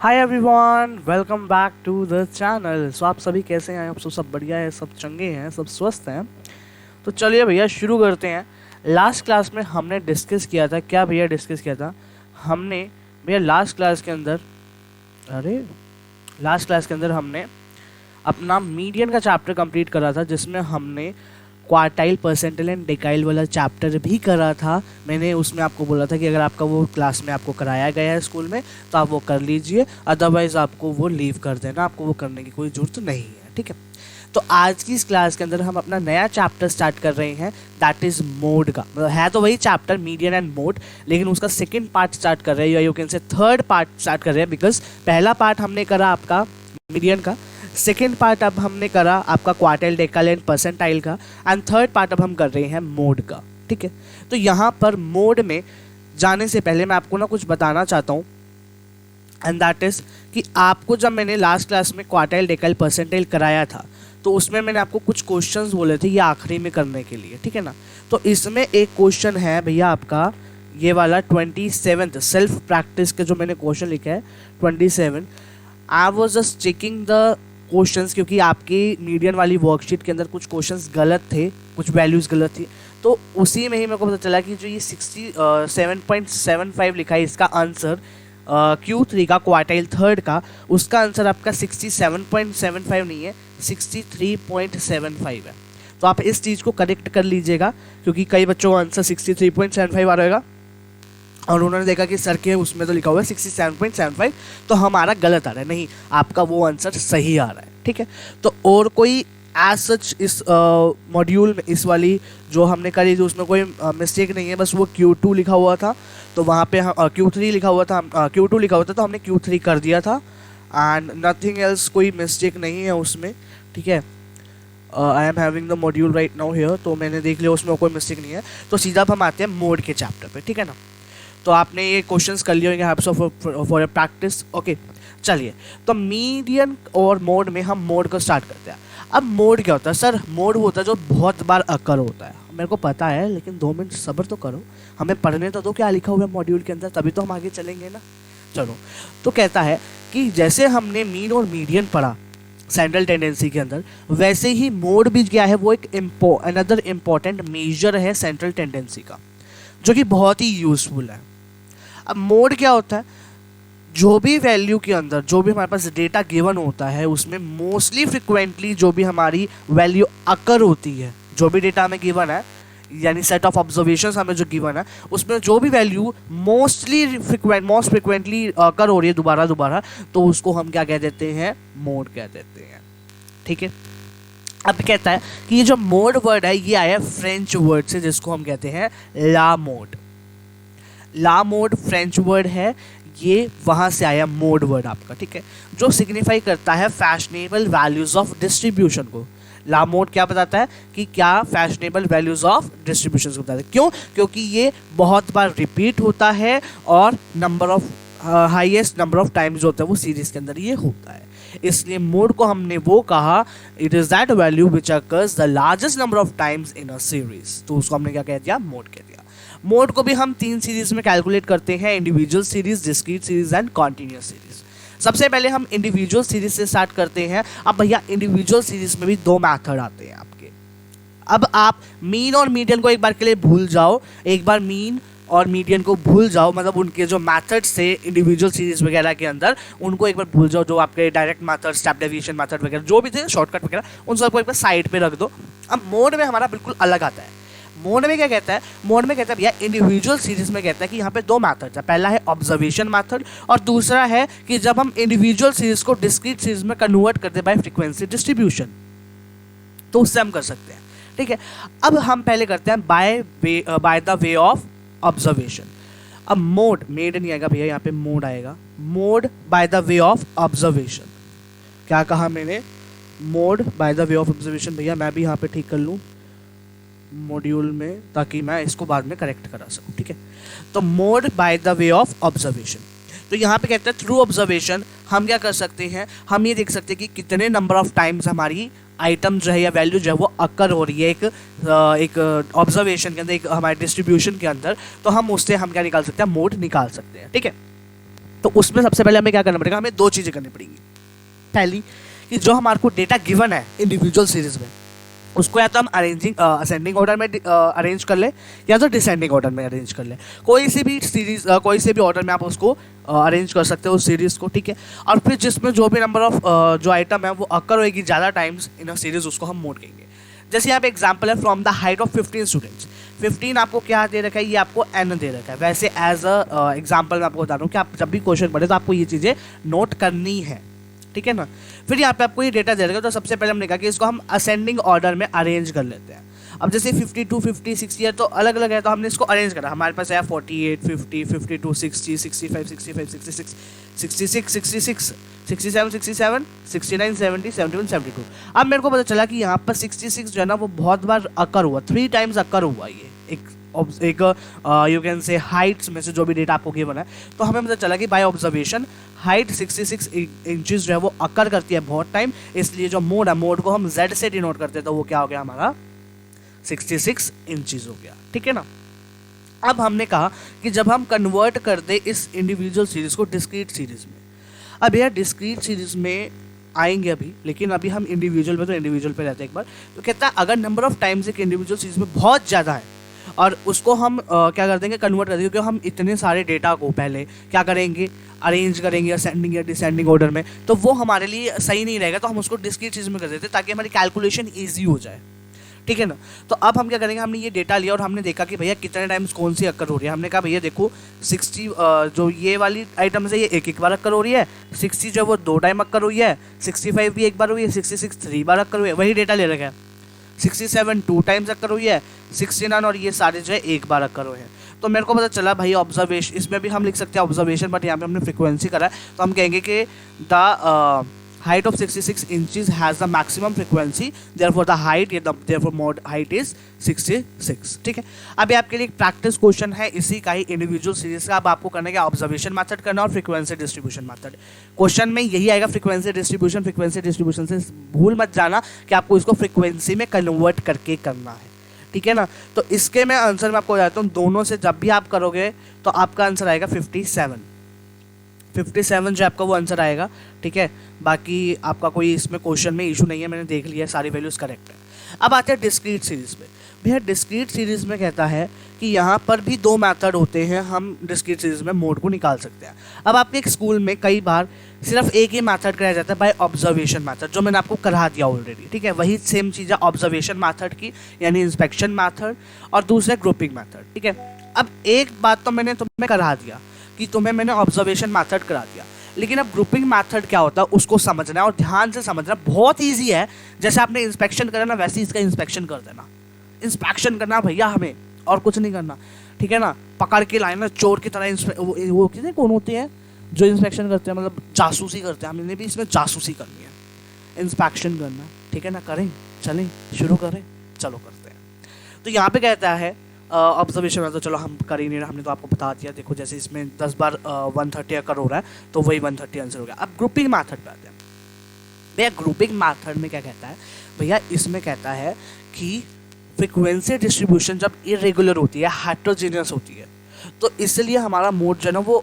Hi everyone, welcome back to the channel. So आप सभी कैसे हैं? आप सब बढ़िया है, सब चंगे हैं, सब स्वस्थ हैं। तो चलिए भैया शुरू करते हैं। लास्ट क्लास में हमने डिस्कस किया था, क्या भैया डिस्कस किया था हमने? भैया लास्ट क्लास के अंदर हमने अपना मीडियन का चैप्टर कंप्लीट करा था, जिसमें हमने क्वार्टाइल, परसेंटाइल एंड डेकाइल वाला चैप्टर भी करा था। मैंने उसमें आपको बोला था कि अगर आपका वो क्लास में आपको कराया गया है स्कूल में तो आप वो कर लीजिए, अदरवाइज़ आपको वो लीव कर देना, आपको वो करने की कोई ज़रूरत नहीं है। ठीक है, तो आज की इस क्लास के अंदर हम अपना नया चैप्टर स्टार्ट कर रहे हैं, दैट इज़ मोड का। मतलब है तो वही चैप्टर मीडियन एंड मोड, लेकिन उसका सेकेंड पार्ट स्टार्ट कर रहे हैं, या you can say third part start कर रहे हैं, बिकॉज पहला पार्ट हमने करा आपका मीडियन का, सेकेंड पार्ट अब हमने करा आपका क्वार्टाइल, डेकाइल एंड परसेंटाइल का, एंड थर्ड पार्ट अब हम कर रहे हैं मोड का। ठीक है, तो यहाँ पर मोड में जाने से पहले मैं आपको ना कुछ बताना चाहता हूँ, एंड दैट इज़ कि आपको जब मैंने लास्ट क्लास में क्वार्टाइल, डेकाइल, परसेंटाइल कराया था तो उसमें मैंने आपको कुछ क्वेश्चंस बोले थे ये आखिरी में करने के लिए। ठीक है ना, तो इसमें एक क्वेश्चन है भैया आपका ये वाला 27th सेल्फ प्रैक्टिस के जो मैंने क्वेश्चन लिखा है 27। I was just checking the questions, क्योंकि आपकी मीडियन वाली वर्कशीट के अंदर कुछ क्वेश्चंस गलत थे, कुछ वैल्यूज़ गलत थी, तो उसी में ही मेरे को पता चला कि जो ये 67.75 लिखा है इसका आंसर Q3 का क्वार्टाइल थर्ड का, उसका आंसर आपका 67.75 नहीं है, 63.75 है। तो आप इस चीज़ को करेक्ट कर लीजिएगा, क्योंकि कई बच्चों का आंसर 63.75 आ रहेगा और उन्होंने देखा कि सर के उसमें तो लिखा हुआ है 67.75, तो हमारा गलत आ रहा है। नहीं, आपका वो आंसर सही आ रहा है। ठीक है, तो और कोई एज सच इस मॉड्यूल में इस वाली जो हमने करी थी उसमें कोई मिस्टेक नहीं है, बस वो Q2 लिखा हुआ था, तो वहाँ पे Q3 लिखा हुआ था, Q2 लिखा हुआ था तो हमने Q3 कर दिया था, एंड नथिंग एल्स, कोई मिस्टेक नहीं है उसमें। ठीक है, I am having the module right now here, तो मैंने देख लिया उसमें कोई मिस्टेक नहीं है। तो सीधा अब हम आते हैं मोड के चैप्टर पे। ठीक है ना, तो आपने ये क्वेश्चंस कर लिए होंगे HEPS for a practice. Okay, चलिए, तो मीडियन और मोड में हम मोड को स्टार्ट करते हैं। अब मोड क्या होता है सर? मोड वो होता है जो बहुत बार अकर होता है। मेरे को पता है, लेकिन 2 मिनट सब्र तो करो, हमें पढ़ने तो दो क्या लिखा हुआ है मॉड्यूल के अंदर, तभी तो हम आगे चलेंगे ना। चलो, तो कहता है कि जैसे हमने मीन और मीडियन पढ़ा सेंट्रल टेंडेंसी के अंदर, वैसे ही मोड भी क्या है, वो एक अनदर इम्पॉर्टेंट मेजर है सेंट्रल टेंडेंसी का, जो कि बहुत ही यूजफुल है। अब मोड क्या होता है? जो भी वैल्यू के अंदर जो भी हमारे पास डेटा गिवन होता है उसमें मोस्टली फ्रिक्वेंटली जो भी हमारी वैल्यू अकर होती है, जो भी डेटा हमें गिवन है, यानी सेट ऑफ ऑब्जर्वेशंस हमें जो गिवन है, उसमें जो भी वैल्यू मोस्ट फ्रिक्वेंटली अकर हो रही है दोबारा, तो उसको हम क्या कह देते हैं? मोड कह देते हैं। ठीक है, अब कहता है कि ये जो मोड वर्ड है ये आया फ्रेंच वर्ड से, जिसको हम कहते हैं ला मोड। ला मोड फ्रेंच वर्ड है, ये वहाँ से आया मोड वर्ड आपका। ठीक है, जो सिग्निफाई करता है फैशनेबल वैल्यूज ऑफ डिस्ट्रीब्यूशन को। ला मोड क्या बताता है कि क्या फैशनेबल वैल्यूज ऑफ डिस्ट्रीब्यूशन को बताता है। क्यों? क्योंकि ये बहुत बार रिपीट होता है और number of highest number of times होता है वो सीरीज के अंदर ये होता है, इसलिए मोड को हमने वो कहा, it is that value which occurs the largest number of times in a series, तो उसको हमने क्या कह दिया? मोड कह दिया। मोड को भी हम 3 सीरीज में कैलकुलेट करते हैं, individual series, discrete series and continuous series. सबसे पहले हम इंडिविजुअल सीरीज से स्टार्ट करते हैं। अब भैया इंडिविजुअल सीरीज में भी 2 मेथड आते हैं आपके। अब आप मीन और मीडियन को एक बार के लिए भूल जाओ, एक बार मीन और मीडियन को भूल जाओ, मतलब उनके जो मेथड्स थे इंडिविजुअल सीरीज वगैरह के अंदर उनको एक बार भूल जाओ, जो आपके direct method, step deviation method वगैरह जो भी थे, शॉर्टकट वगैरह, उन सबको एक बार साइड पे रख दो। अब मोड में हमारा बिल्कुल अलग आता है। मोड में क्या कहता है? मोड में कहता है भैया इंडिविजुअल सीरीज में कहता है कि यहाँ पे 2 मेथड्स है, पहला है ऑब्जर्वेशन मेथड और दूसरा है कि जब हम इंडिविजुअल सीरीज को डिस्क्रीट सीरीज में कन्वर्ट करते हैं बाय फ्रीक्वेंसी डिस्ट्रीब्यूशन, तो उससे हम कर सकते हैं। ठीक है, अब हम पहले करते हैं by the way of observation. अब मोड, मेड नहीं आएगा भैया, यहाँ पे मोड आएगा। Mode by the way of observation, क्या कहा मैंने? Mode by the way of observation. भैया मैं भी यहाँ पे ठीक कर लूँ मॉड्यूल में, ताकि मैं इसको बाद में करेक्ट करा सकूं। ठीक है, तो mode by the way of observation, तो यहाँ पे कहते हैं थ्रू ऑब्जर्वेशन हम क्या कर सकते हैं? हम ये देख सकते हैं कि कितने नंबर ऑफ टाइम्स हमारी आइटम जो है या वैल्यू जो है वो अकर हो रही है एक ऑब्जर्वेशन के अंदर, एक हमारे डिस्ट्रीब्यूशन के अंदर, तो हम उससे हम क्या निकाल सकते हैं? मोड निकाल सकते हैं। ठीक है, तो उसमें सबसे पहले हमें क्या करना पड़ेगा, हमें दो चीज़ें करनी पड़ेंगी। पहली कि जो हमारे को डेटा गिवन है इंडिविजुअल सीरीज में, उसको या तो हम असेंडिंग ऑर्डर में अरेंज कर ले या तो डिसेंडिंग ऑर्डर में अरेंज कर ले। कोई सी भी सीरीज कोई से भी ऑर्डर में आप उसको अरेंज कर सकते हो उस सीरीज़ को, ठीक है। और फिर जिसमें जो भी नंबर ऑफ जो आइटम है वो अकर होएगी ज़्यादा टाइम्स इन अ सीरीज, उसको हम मोड कहेंगे। जैसे यहाँ पे एग्जाम्पल है, from the height of 15 students. 15 आपको क्या दे रखा है, ये आपको n दे रखा है। वैसे एज अ एग्जाम्पल मैं आपको बता रहा हूँ कि आप जब भी क्वेश्चन पढ़े तो आपको ये चीज़ें नोट करनी है, ठीक है ना। फिर यहाँ पे आपको ये डेटा दे रखा है, तो सबसे पहले हमने कहा कि इसको हम असेंडिंग ऑर्डर में अरेंज कर लेते हैं। अब जैसे 52, 50, 60 है तो अलग अलग है, तो हमने इसको अरेंज करा। हमारे पास है 48, 50, 52, 60, 65, 65, 66, 66, 66, 67, 67, 69, 70, 71, 72। अब मेरे को पता चला कि यहाँ पर 66 जो है ना वो बहुत बार अकर हुआ, 3 टाइम्स अकर हुआ। ये एक यू कैन से हाइट्स में से जो भी डेटा आपको गिवन है, तो हमें पता चला कि बाय ऑब्जर्वेशन हाइट 66 इंचेस जो है वो अकर करती है बहुत टाइम। इसलिए जो मोड है, मोड को हम Z से डिनोट करते हैं, तो वो क्या हो गया हमारा 66 इंचेस हो गया, ठीक है ना। अब हमने कहा कि जब हम कन्वर्ट कर दे इस इंडिविजुअल सीरीज को डिस्क्रीट सीरीज में, अब यह डिस्क्रीट सीरीज में आएंगे अभी, लेकिन अभी हम इंडिविजुअल पे, तो इंडिविजुअल पे रहते हैं एक बार। तो कहता है अगर नंबर ऑफ टाइम्स एक इंडिविजुअल सीरीज में बहुत ज़्यादा है और उसको हम क्या कर देंगे, कन्वर्ट कर देंगे, क्योंकि हम इतने सारे डेटा को पहले क्या करेंगे, अरेंज करेंगे असेंडिंग या डिसेंडिंग ऑर्डर में, तो वो हमारे लिए सही नहीं रहेगा। तो हम उसको डिस्क्रीट चीज़ में कर देते ताकि हमारी कैलकुलेशन ईजी हो जाए, ठीक है ना। तो अब हम क्या करेंगे, हमने ये डेटा लिया और हमने देखा कि भैया कितने टाइम्स कौन सी अक्कर हो रही है। हमने कहा भैया देखो 60 जो ये वाली आइटम है ये एक बार अक्कर हो रही है, 60 जो है वो 2 टाइम अक्कर हुई है, 65 भी एक बार हुई है, 66 3 बार अक्कर हुई है, वही डेटा ले रखा है। 67 2 टाइम्स अक्कर हुई है, 69 और ये सारे जो है एक बार अक्कर हुए हैं। तो मेरे को पता चला भाई ऑब्जर्वेशन, इसमें भी हम लिख सकते हैं ऑब्जर्वेशन, बट यहाँ पे हमने फ्रीक्वेंसी करा है, तो हम कहेंगे कि the height of 66 inches has the maximum frequency, therefore the height, therefore mod height is 66, ठीक है। अभी आपके लिए एक प्रैक्टिस क्वेश्चन है इसी का ही इंडिविजुअल सीरीज का। अब आपको करना है ऑब्जर्वेशन मेथड करना और फ्रीक्वेंसी डिस्ट्रीब्यूशन मेथड। क्वेश्चन में यही आएगा फ्रीक्वेंसी डिस्ट्रीब्यूशन से भूल मत जाना कि आपको इसको फ्रीक्वेंसी में कन्वर्ट करके करना है, ठीक है ना। तो इसके मैं आंसर में आपको बताता हूँ, दोनों से जब भी आप करोगे तो आपका आंसर आएगा 57 जो आपका वो आंसर आएगा, ठीक है। बाकी आपका कोई इसमें क्वेश्चन में इशू नहीं है, मैंने देख लिया सारी वैल्यूज़ करेक्ट है। अब आते हैं डिस्क्रीट सीरीज़ में। भैया डिस्क्रीट सीरीज़ में कहता है कि यहाँ पर भी 2 मेथड होते हैं, हम डिस्क्रीट सीरीज़ में मोड को निकाल सकते हैं। अब आपके एक स्कूल में कई बार सिर्फ एक ही मेथड कराया जाता है, बाय ऑब्जर्वेशन मेथड, जो मैंने आपको करा दिया ऑलरेडी, ठीक है। वही सेम चीज़ है ऑब्जर्वेशन मेथड की, यानी इंस्पेक्शन मेथड, और दूसरा ग्रुपिंग मेथड, ठीक है। अब एक बात तो मैंने तुम्हें करा दिया कि तुम्हें मैंने ऑब्जर्वेशन मेथड करा दिया, लेकिन अब ग्रुपिंग मेथड क्या होता है उसको समझना है और ध्यान से समझना। बहुत इजी है, जैसे आपने इंस्पेक्शन करा ना वैसे इसका इंस्पेक्शन कर देना। इंस्पेक्शन करना भैया हमें, और कुछ नहीं करना, ठीक है ना। पकड़ के लाना चोर की तरह, वो कितने कौन होते हैं जो इंस्पेक्शन करते हैं, मतलब जासूसी करते हैं, हमने भी इसमें जासूसी करनी है, इंस्पेक्शन करना, ठीक है ना। करें, चलें, शुरू करें, चलो करते हैं। तो यहाँ पे कहता है ऑब्जर्वेशन में, तो चलो हम कर ही नहीं रहे, हमने तो आपको बता दिया। देखो जैसे इसमें 10 बार 130 अकर हो रहा है, तो वही 130 आंसर हो गया। अब ग्रुपिंग मेथड पे आते हैं। भैया ग्रुपिंग मेथड में क्या कहता है, भैया इसमें कहता है कि फ्रीक्वेंसी डिस्ट्रीब्यूशन जब इरेगुलर होती है, हेटेरोजेनियस होती है, तो इसलिए हमारा मोड जो है ना वो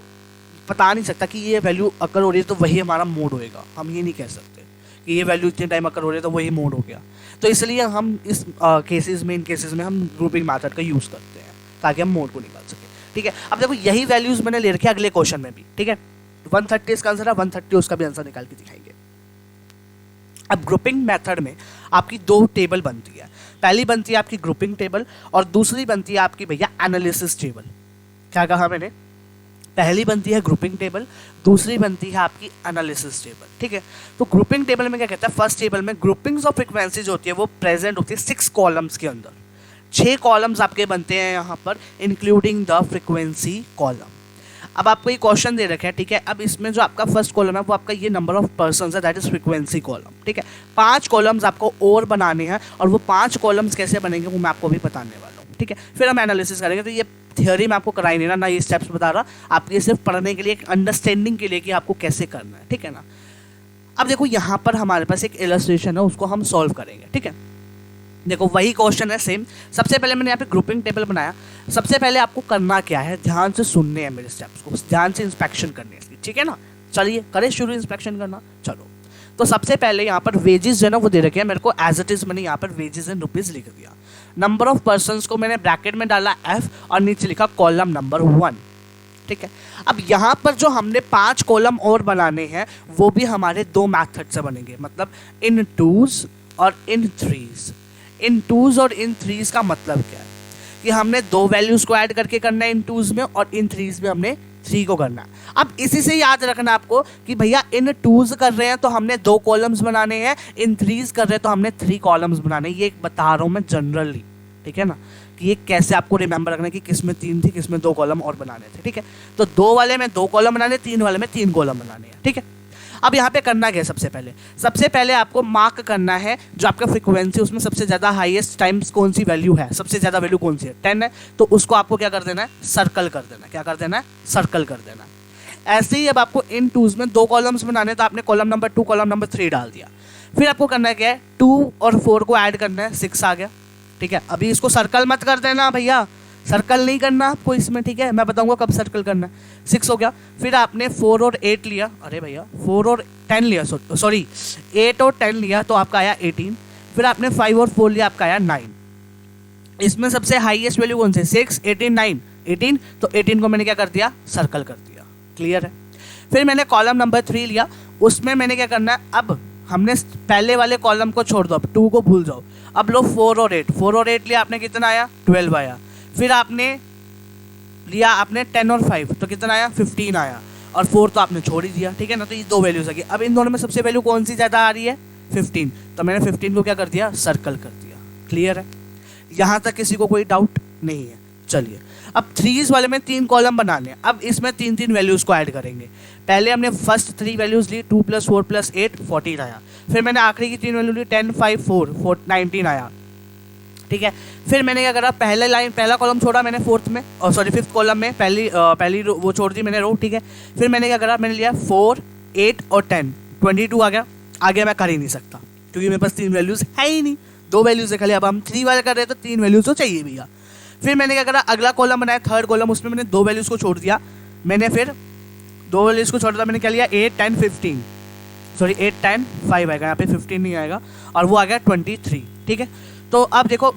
बता नहीं सकता कि ये वैल्यू अकर हो रही है तो वही हमारा मोड होएगा। हम ये नहीं कह सकते कि ये वैल्यू इतने टाइम अकर हो रही है तो वही मोड हो गया। तो इसलिए हम इस केसेस में, इन केसेस में हम ग्रुपिंग मेथड का यूज़ करते हैं ताकि हम मोड को निकाल सकें, ठीक है। अब देखो यही वैल्यूज़ मैंने ले रखी है अगले क्वेश्चन में भी, ठीक है। 130 इसका आंसर है, 130 उसका भी आंसर निकाल के दिखाएंगे। अब ग्रुपिंग मेथड में आपकी 2 टेबल बनती है। पहली बनती है आपकी ग्रुपिंग टेबल और दूसरी बनती है आपकी भैया एनालिसिस टेबल। क्या कहा मैंने, पहली बनती है ग्रुपिंग टेबल, दूसरी बनती है आपकी एनालिसिस टेबल, ठीक है। तो ग्रुपिंग टेबल में क्या कहता है, फर्स्ट टेबल में ग्रुपिंग्स ऑफ फ्रीक्वेंसी जो होती है वो प्रेजेंट होती है 6 कॉलम्स के अंदर। 6 कॉलम्स आपके बनते हैं यहाँ पर, इंक्लूडिंग द फ्रीक्वेंसी कॉलम। अब आपको ये क्वेश्चन दे रखा है, ठीक है। अब इसमें जो आपका फर्स्ट कॉलम है वो आपका ये नंबर ऑफ पर्सन्स है, दैट इज फ्रीक्वेंसी कॉलम, ठीक है। 5 कॉलम्स आपको और बनाने हैं, और वो 5 कॉलम्स कैसे बनेंगे वो मैं आपको भी बताने वाला हूँ, ठीक है। फिर हम एनालिसिस करेंगे। तो ये थियोरी में आपको कराई नहीं ना ये स्टेप्स बता रहा, आप ये सिर्फ पढ़ने के लिए, एक अंडरस्टैंडिंग के लिए कि आपको कैसे करना है, ठीक है ना। अब देखो यहाँ पर हमारे पास एक इलस्ट्रेशन है, उसको हम सॉल्व करेंगे, ठीक है। देखो वही क्वेश्चन है सेम। सबसे पहले मैंने यहाँ पे ग्रुपिंग टेबल बनाया। सबसे पहले आपको करना क्या है, ध्यान से सुनने हैं मेरे स्टेप्स को, ध्यान से इंस्पेक्शन करनी है इसकी, ठीक है ना। चलिए करें शुरू इंस्पेक्शन करना। चलो तो सबसे पहले यहाँ पर वेजेस जो है ना वो दे रखे हैं मेरे को, एज इट इज मैंने यहाँ पर वेजेस इन रुपीज लिख दिया। नंबर ऑफ पर्संस को मैंने ब्रैकेट में डाला F और नीचे लिखा कॉलम नंबर 1, ठीक है। अब यहाँ पर जो हमने 5 कॉलम और बनाने हैं वो भी हमारे 2 मैथड से बनेंगे, मतलब इन टूज और इन थ्रीज। इन टूज और इन थ्रीज का मतलब क्या है कि हमने 2 वैल्यूज को ऐड करके करना है इन टूज में, और इन थ्रीज में हमने 3 को करना है। अब इसी से याद रखना आपको कि भैया इन टूज कर रहे हैं तो हमने 2 कॉलम्स बनाने हैं, इन थ्रीज कर रहे हैं तो हमने 3 कॉलम्स बनाने हैं। ये एक बता रहा हूँ मैं जनरली, ठीक है ना, कि ये कैसे आपको रिमेंबर रखना है कि किसमें 3 थी किसमें 2 कॉलम और बनाने थे, ठीक है। तो 2 वाले में 2 कॉलम बनाने, 3 वाले में 3 कॉलम बनाने हैं, ठीक है। अब यहाँ पे करना क्या है, सबसे पहले आपको मार्क करना है जो आपका फ्रीक्वेंसी उसमें सबसे ज़्यादा हाईएस्ट टाइम्स कौन सी वैल्यू है, सबसे ज़्यादा वैल्यू कौन सी है, 10 है, तो उसको आपको क्या कर देना है, सर्कल कर देना है। क्या कर देना है, सर्कल कर देना है। ऐसे ही अब आपको इन टूज में 2 कॉलम्स बनाने, तो आपने कॉलम नंबर 2 कॉलम नंबर 3 डाल दिया। फिर आपको करना है क्या है, 2 और 4 को ऐड करना है, 6 आ गया, ठीक है। अभी इसको सर्कल मत कर देना भैया, सर्कल नहीं करना आपको इसमें, ठीक है, मैं बताऊंगा कब सर्कल करना है। 6 हो गया। फिर आपने 4 और 8 लिया, अरे भैया 4 और 10 लिया, सॉरी 8 और 10 लिया तो आपका आया 18। फिर आपने 5 और 4 लिया, आपका आया 9। इसमें सबसे हाईएस्ट वैल्यू कौन सी, 6, 18, 9, 18, तो 18 को मैंने क्या कर दिया, सर्कल कर दिया, क्लियर है। फिर मैंने कॉलम नंबर 3 लिया, उसमें मैंने क्या करना है, अब हमने पहले वाले कॉलम को छोड़ दो, अब 2 को भूल जाओ। अब लो 4 और 8 लिया आपने, कितना आया, 12 आया। फिर आपने लिया आपने 10 और 5 तो कितना आया, 15 आया, और 4 तो आपने छोड़ ही दिया, ठीक है ना। तो ये 2 वैल्यूज आ गई। अब इन दोनों में सबसे वैल्यू कौन सी ज़्यादा आ रही है, 15, तो मैंने 15 को क्या कर दिया, सर्कल कर दिया, क्लियर है। यहाँ तक किसी को कोई डाउट नहीं है। चलिए अब थ्रीज वाले में 3 कॉलम बनाने हैं, अब इसमें 3 वैल्यूज़ को ऐड करेंगे। पहले हमने फर्स्ट 3 वैल्यूज़ ली, 2 + 4 + 8 14 आया। फिर मैंने आखिरी की 3 वैल्यू ली, 10, 5, 4 19 आया, ठीक है। फिर मैंने क्या करा, पहला कॉलम छोड़ा मैंने फोर्थ में, और सॉरी 5th कॉलम में पहली वो छोड़ दी मैंने रो, ठीक है। फिर मैंने क्या करा, मैंने लिया 4, 8 और 10, 22 आ गया। आगे मैं कर ही नहीं सकता क्योंकि मेरे पास 3 वैल्यूज़ है ही नहीं, 2 वैल्यूज़ है खाली। अब हम 3 वाले कर रहे हैं तो 3 वैल्यूज़ तो चाहिए भैया। फिर मैंने क्या करा, अगला कॉलम बनाया, 3rd कॉलम, उसमें मैंने 2 वैल्यूज़ को छोड़ दिया। मैंने फिर 2 वैल्यूज़ को छोड़ दिया, मैंने क्या लिया, 8, 10, 15, सॉरी 8, 10, 5 आएगा यहाँ पे, 15 नहीं आएगा, और वो आ गया 23, ठीक है। तो अब देखो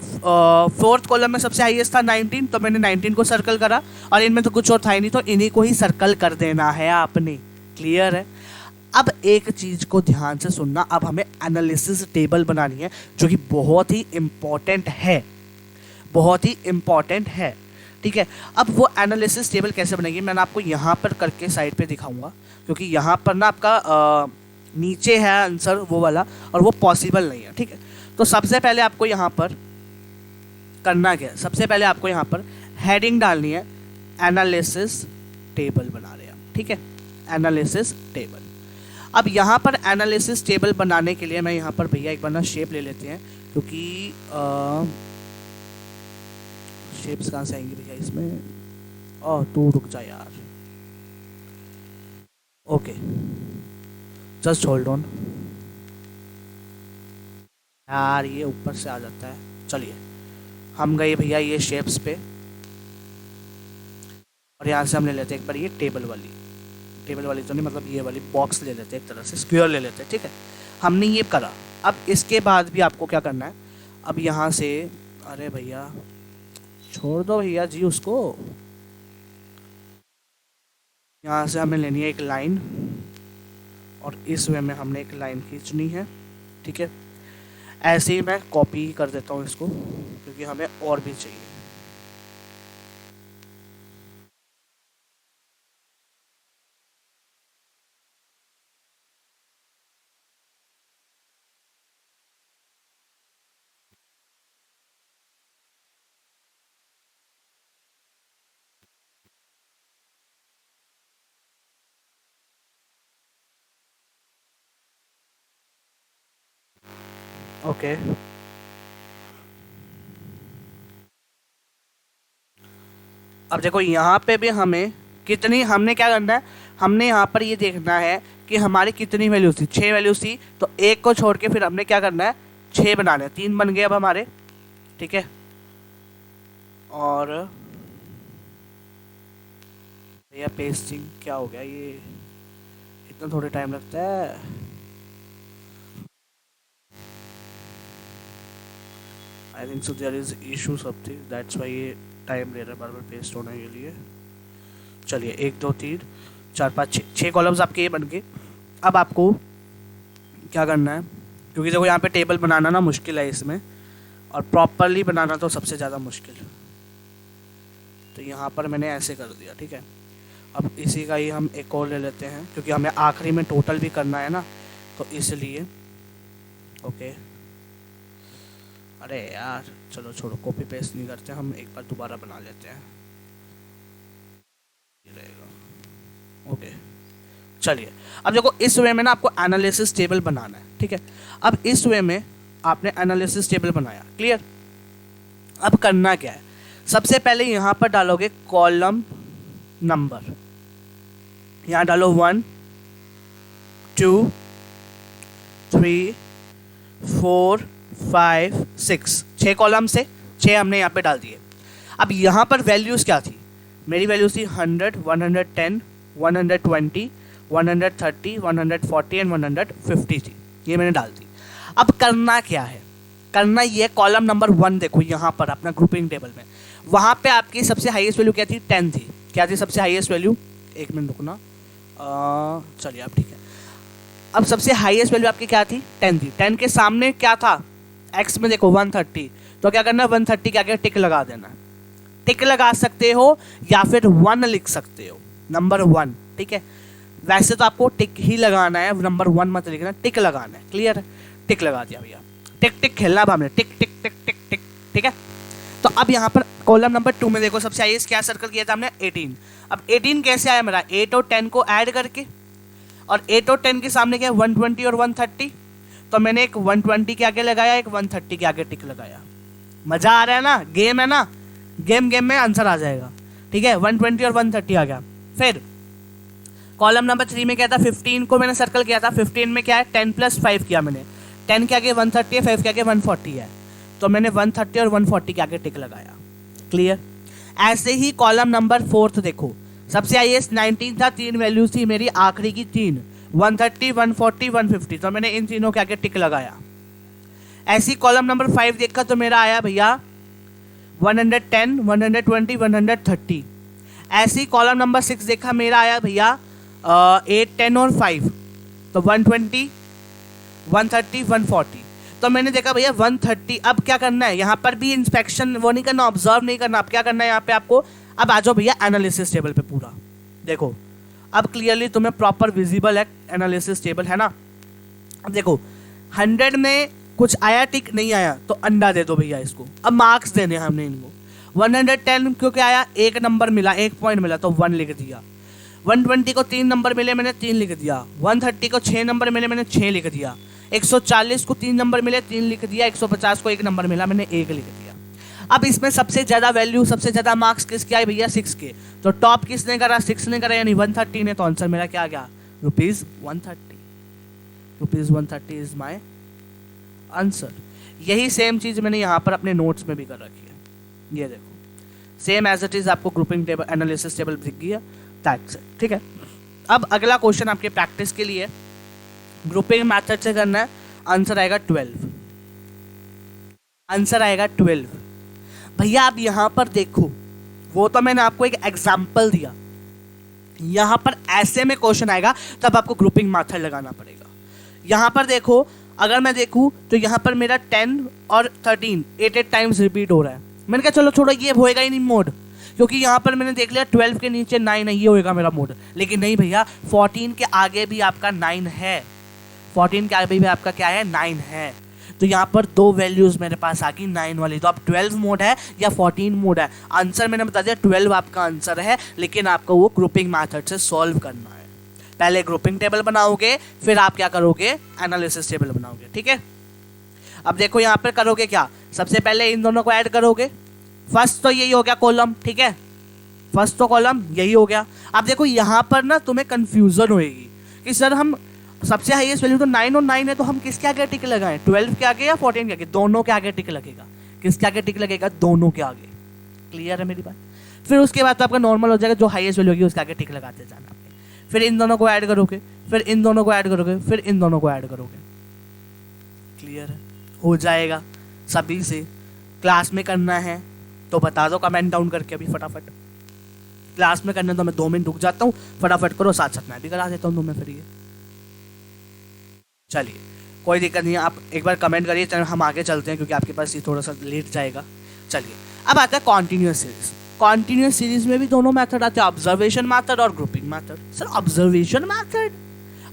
4th कॉलम में सबसे हाईएस्ट था 19, तो मैंने 19 को सर्कल करा, और इनमें तो कुछ और था ही नहीं, तो इन्हीं को ही सर्कल कर देना है आपने, क्लियर है। अब एक चीज़ को ध्यान से सुनना, अब हमें एनालिसिस टेबल बनानी है जो कि बहुत ही इम्पॉर्टेंट है, बहुत ही इम्पॉर्टेंट है, ठीक है। अब वो एनालिसिस टेबल कैसे बनेगी मैंने आपको यहाँ पर करके साइड पे दिखाऊंगा, क्योंकि यहाँ पर ना आपका नीचे है आंसर वो वाला, और वो पॉसिबल नहीं है, ठीक है। तो सबसे पहले आपको यहाँ पर करना क्या है, सबसे पहले आपको यहाँ पर हेडिंग डालनी है, एनालिसिस टेबल बना रहे हैं, ठीक है, एनालिसिस टेबल। अब यहाँ पर एनालिसिस टेबल बनाने के लिए मैं यहाँ पर भैया एक बार ना शेप ले लेते हैं, क्योंकि शेप्स कहाँ से आएंगे भैया इसमें, तू रुक जा यार, ओके जस्ट होल्ड ऑन यार, ये ऊपर से आ जाता है। चलिए हम गए भैया ये शेप्स पे, और यहाँ से हम ले लेते हैं एक बार ये टेबल वाली तो नहीं, मतलब ये वाली बॉक्स ले लेते हैं, एक तरह से स्क्वायर ले लेते हैं, ठीक है। हमने ये करा। अब इसके बाद भी आपको क्या करना है, अब यहाँ से, अरे भैया छोड़ दो भैया जी उसको, यहाँ से हमें लेनी है एक लाइन, और इस वे में हमने एक लाइन खींचनी है, ठीक है। ऐसे ही मैं कॉपी कर देता हूँ इसको, क्योंकि हमें और भी चाहिए। ओके अब देखो यहाँ पे भी हमें कितनी, हमने क्या करना है, हमने यहाँ पर ये देखना है कि हमारी कितनी वैल्यूज थी, 6 वैल्यूज थी, तो एक को छोड़ के फिर हमने क्या करना है, 6 बनाने हैं, 3 बन गए अब हमारे, ठीक है। और भैया पेस्टिंग क्या हो गया ये, इतना थोड़े टाइम लगता है। I think so there is issue something, that's why ये टाइम ले रहा है बार बार पेस्ट होने के लिए। चलिए 1 2 3 4 5 6 कॉलम्स आपके ये बन गए। अब आपको क्या करना है, क्योंकि देखो यहाँ पे टेबल बनाना ना मुश्किल है इसमें, और प्रॉपरली बनाना तो सबसे ज़्यादा मुश्किल है। तो यहाँ पर मैंने ऐसे कर दिया, ठीक है। अब इसी का ही हम एक और ले लेते हैं, क्योंकि हमें आखिरी में टोटल भी करना है ना, तो इसलिए ओके। अरे यार चलो छोड़ो, कॉपी पेस्ट नहीं करते, हम एक बार दोबारा बना लेते हैं, ये रहेगा। ओके चलिए, अब देखो इस वे में ना आपको एनालिसिस टेबल बनाना है, ठीक है। अब इस वे में आपने एनालिसिस टेबल बनाया, क्लियर। अब करना क्या है, सबसे पहले यहाँ पर डालोगे कॉलम नंबर, यहाँ डालो 1 2 3 4 5 6, 6 कॉलम से 6 हमने यहाँ पे डाल दिए। अब यहाँ पर वैल्यूज़ क्या थी, मेरी वैल्यूज थी 100 110 120 130 140 एंड 150 थी, ये मैंने डाल दी। अब करना क्या है, करना ये कॉलम नंबर 1 देखो यहाँ पर अपना ग्रुपिंग टेबल में, वहाँ पे आपकी सबसे हाईएस्ट वैल्यू क्या थी, 10 थी। क्या थी सबसे हाईएस्ट वैल्यू, एक मिनट रुकना, चलिए अब ठीक है। अब सबसे हाईएस्ट वैल्यू आपकी क्या थी, 10 थी। 10 के सामने क्या था, एक्स में देखो 130, तो क्या करना है 130 के आगे टिक लगा देना है। टिक लगा सकते हो या फिर 1 लिख सकते हो, नंबर 1, ठीक है। वैसे तो आपको टिक ही लगाना है, नंबर 1 मत लिखना, टिक लगाना है, क्लियर है। टिक लगा दिया भैया, टिक टिक खेलना है हमने, टिक टिक टिक टिक टिक, ठीक है। तो अब यहाँ पर कॉलम नंबर 2 में देखो सबसे हाईएस्ट क्या सर्कल किया था हमने, 18। अब 18 कैसे आया मेरा, 8 और 10 को ऐड करके, और 8 और 10 के सामने क्या है 120 और 130, तो मैंने एक 120 के आगे लगाया, एक 130 के आगे टिक लगाया। मजा आ रहा है ना, गेम है ना, गेम में आंसर आ जाएगा, ठीक है। 120 और 130 आ गया। फिर कॉलम नंबर 3 में क्या था, 15 को मैंने सर्कल किया था, 15 में क्या है 10 + 5 किया मैंने, 10 के आगे 130 है, 5 के आगे 140 है, तो मैंने 130 और 140 के आगे टिक लगाया, क्लियर। ऐसे ही कॉलम नंबर 4 देखो, सबसे हाईएस्ट 19 था, 3 वैल्यूज थी मेरी, आखिरी की 3, 130 140 150, तो मैंने इन तीनों के आगे टिक लगाया। ऐसी कॉलम नंबर 5 देखा तो मेरा आया भैया 110 120 130। ऐसी कॉलम नंबर 6 देखा मेरा आया भैया 8 10 और 5, तो 120 130 140, तो मैंने देखा भैया 130। अब क्या करना है, यहाँ पर भी इंस्पेक्शन वो नहीं करना, ऑब्जर्व नहीं करना। अब क्या करना है यहाँ पे आपको, अब आ जाओ भैया एनालिसिस टेबल पे पूरा देखो, अब क्लियरली तुम्हें प्रॉपर विजिबल है एनालिसिस टेबल, है ना। अब देखो 100 में कुछ आया टिक नहीं आया तो अंडा दे दो भैया इसको, अब मार्क्स देने हैं हमने इनको। 110 क्योंकि आया, एक नंबर मिला, एक पॉइंट मिला तो 1 लिख दिया। 120 को 3 नंबर मिले, मैंने 3 लिख दिया। 130 को 6 नंबर मिले, मैंने 6 लिख दिया। 140 को 3 नंबर मिले, 3 लिख दिया। 150 को 1 नंबर मिला, मैंने 1 लिख दिया। अब इसमें सबसे ज़्यादा वैल्यू, सबसे ज़्यादा मार्क्स किसके आए भैया, 6 के। तो टॉप किसने करा, 6 ने करा, यानी 130 ने, तो आंसर मेरा क्या आ गया, ₹130। ₹130 इज माई आंसर। यही सेम चीज़ मैंने यहाँ पर अपने नोट्स में भी कर रखी है, ये देखो सेम एज इट इज़ आपको ग्रुपिंग टेबल एनालिसिस टेबल दिख गया, दैट्स इट, ठीक है। अब अगला क्वेश्चन आपके प्रैक्टिस के लिए ग्रुपिंग मैथड से करना है, आंसर आएगा 12, आंसर आएगा 12। भैया आप यहाँ पर देखो, वो तो मैंने आपको एक एग्जाम्पल दिया, यहाँ पर ऐसे में क्वेश्चन आएगा तब आपको ग्रुपिंग मेथड लगाना पड़ेगा। यहाँ पर देखो, अगर मैं देखूँ तो यहाँ पर मेरा 10 और 13 8 टाइम्स रिपीट हो रहा है। मैंने कहा चलो छोड़ो, ये होएगा ही नहीं मोड, क्योंकि यहाँ पर मैंने देख लिया 12 के नीचे 9 है, ये होएगा मेरा मोड। लेकिन नहीं भैया, 14 के आगे भी आपका 9 है, 14 के आगे भी आपका क्या है, 9 है। तो यहाँ पर 2 वैल्यूज मेरे पास आ गई 9 वाली, तो अब 12 मोड है या 14 मोड है। आंसर मैंने बता दिया 12 आपका आंसर है, लेकिन आपको वो ग्रुपिंग मेथड से सॉल्व करना है। पहले ग्रुपिंग टेबल बनाओगे, फिर आप क्या करोगे, एनालिसिस टेबल बनाओगे, ठीक है। अब देखो यहाँ पर करोगे क्या, सबसे पहले इन दोनों को ऐड करोगे। फर्स्ट तो यही हो गया कॉलम, ठीक है, फर्स्ट तो कॉलम यही हो गया। अब देखो यहाँ पर ना तुम्हें कंफ्यूजन होएगी कि सर हम सबसे हाईएस्ट वैल्यू तो 9 और 9 है, तो हम किसके आगे टिक लगाएं, 12 के आगे या 14 के आगे, दोनों के आगे टिक लगेगा। किसके आगे टिक लगेगा, दोनों के आगे। क्लियर है मेरी बात। फिर उसके बाद तो आपका नॉर्मल हो जाएगा, जो हाईएस्ट वैल्यू होगी उसके आगे टिक लगाते जाना। फिर इन दोनों को ऐड करोगे, फिर इन दोनों को ऐड करोगे, फिर इन दोनों को ऐड करोगे। क्लियर है? हो जाएगा सभी से। क्लास में करना है तो बता दो कमेंट डाउन करके अभी फटाफट। क्लास में करना तो मैं 2 मिनट रुक जाता हूँ, फटाफट करो, साथ साथ मैं भी करा देता हूँ तुम्हें। फिर ये चलिए कोई दिक्कत नहीं है, आप एक बार कमेंट करिए, चलो हम आगे चलते हैं क्योंकि आपके पास ये थोड़ा सा लेट जाएगा। चलिए अब आता है कॉन्टिन्यूस सीरीज। कॉन्टिन्यूस सीरीज में भी दोनों मेथड आते हैं, ऑब्जर्वेशन मेथड और grouping method. Sir observation method,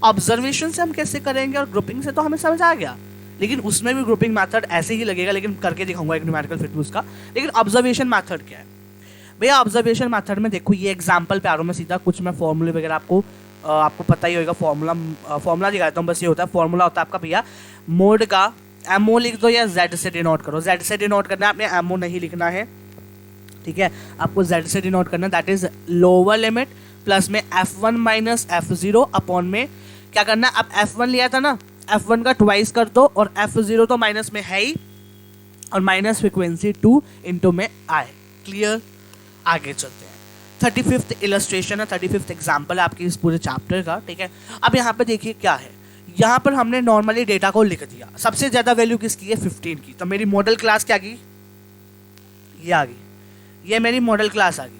observation से हम कैसे करेंगे और ग्रुपिंग से तो हमें समझ आ गया, लेकिन उसमें भी ग्रुपिंग मेथड ऐसे ही लगेगा, लेकिन करके दिखाऊंगा एक न्यूमेरिकल फिट उसका। लेकिन ऑब्जर्वेशन मेथड क्या है भैया? ऑब्जर्वेशन मेथड में देखो ये एग्जांपल पे आ रहा हूँ मैं सीधा, कुछ मैं फॉर्मूले वगैरह आपको पता ही होगा। फॉर्मूला दिखाता हूँ बस। ये होता है फॉर्मूला होता है आपका भैया मोड का, एमओ लिख दो या जेड से डिनोट करो। जेड से डिनोट करना है आपने, एमओ नहीं लिखना है, ठीक है? आपको जेड से डिनोट करना है, that is lower limit plus में f1 माइनस f0 अपॉन में क्या करना है, अब f1 लिया था ना, f1 का ट्वाइस कर दो और f0 तो माइनस में है ही, और माइनस फ्रिक्वेंसी 2 इंटू में आए। क्लियर? आगे चलते हैं। 35th इलस्ट्रेशन है, 35th एग्जाम्पल है आपकी इस पूरे चैप्टर का, ठीक है? अब यहाँ पे देखिए क्या है, यहाँ पर हमने नॉर्मली डेटा को लिख दिया। सबसे ज़्यादा वैल्यू किसकी है? 15 की। तो मेरी मॉडल क्लास क्या आ गई? ये आ गई, ये मेरी मॉडल क्लास आ गई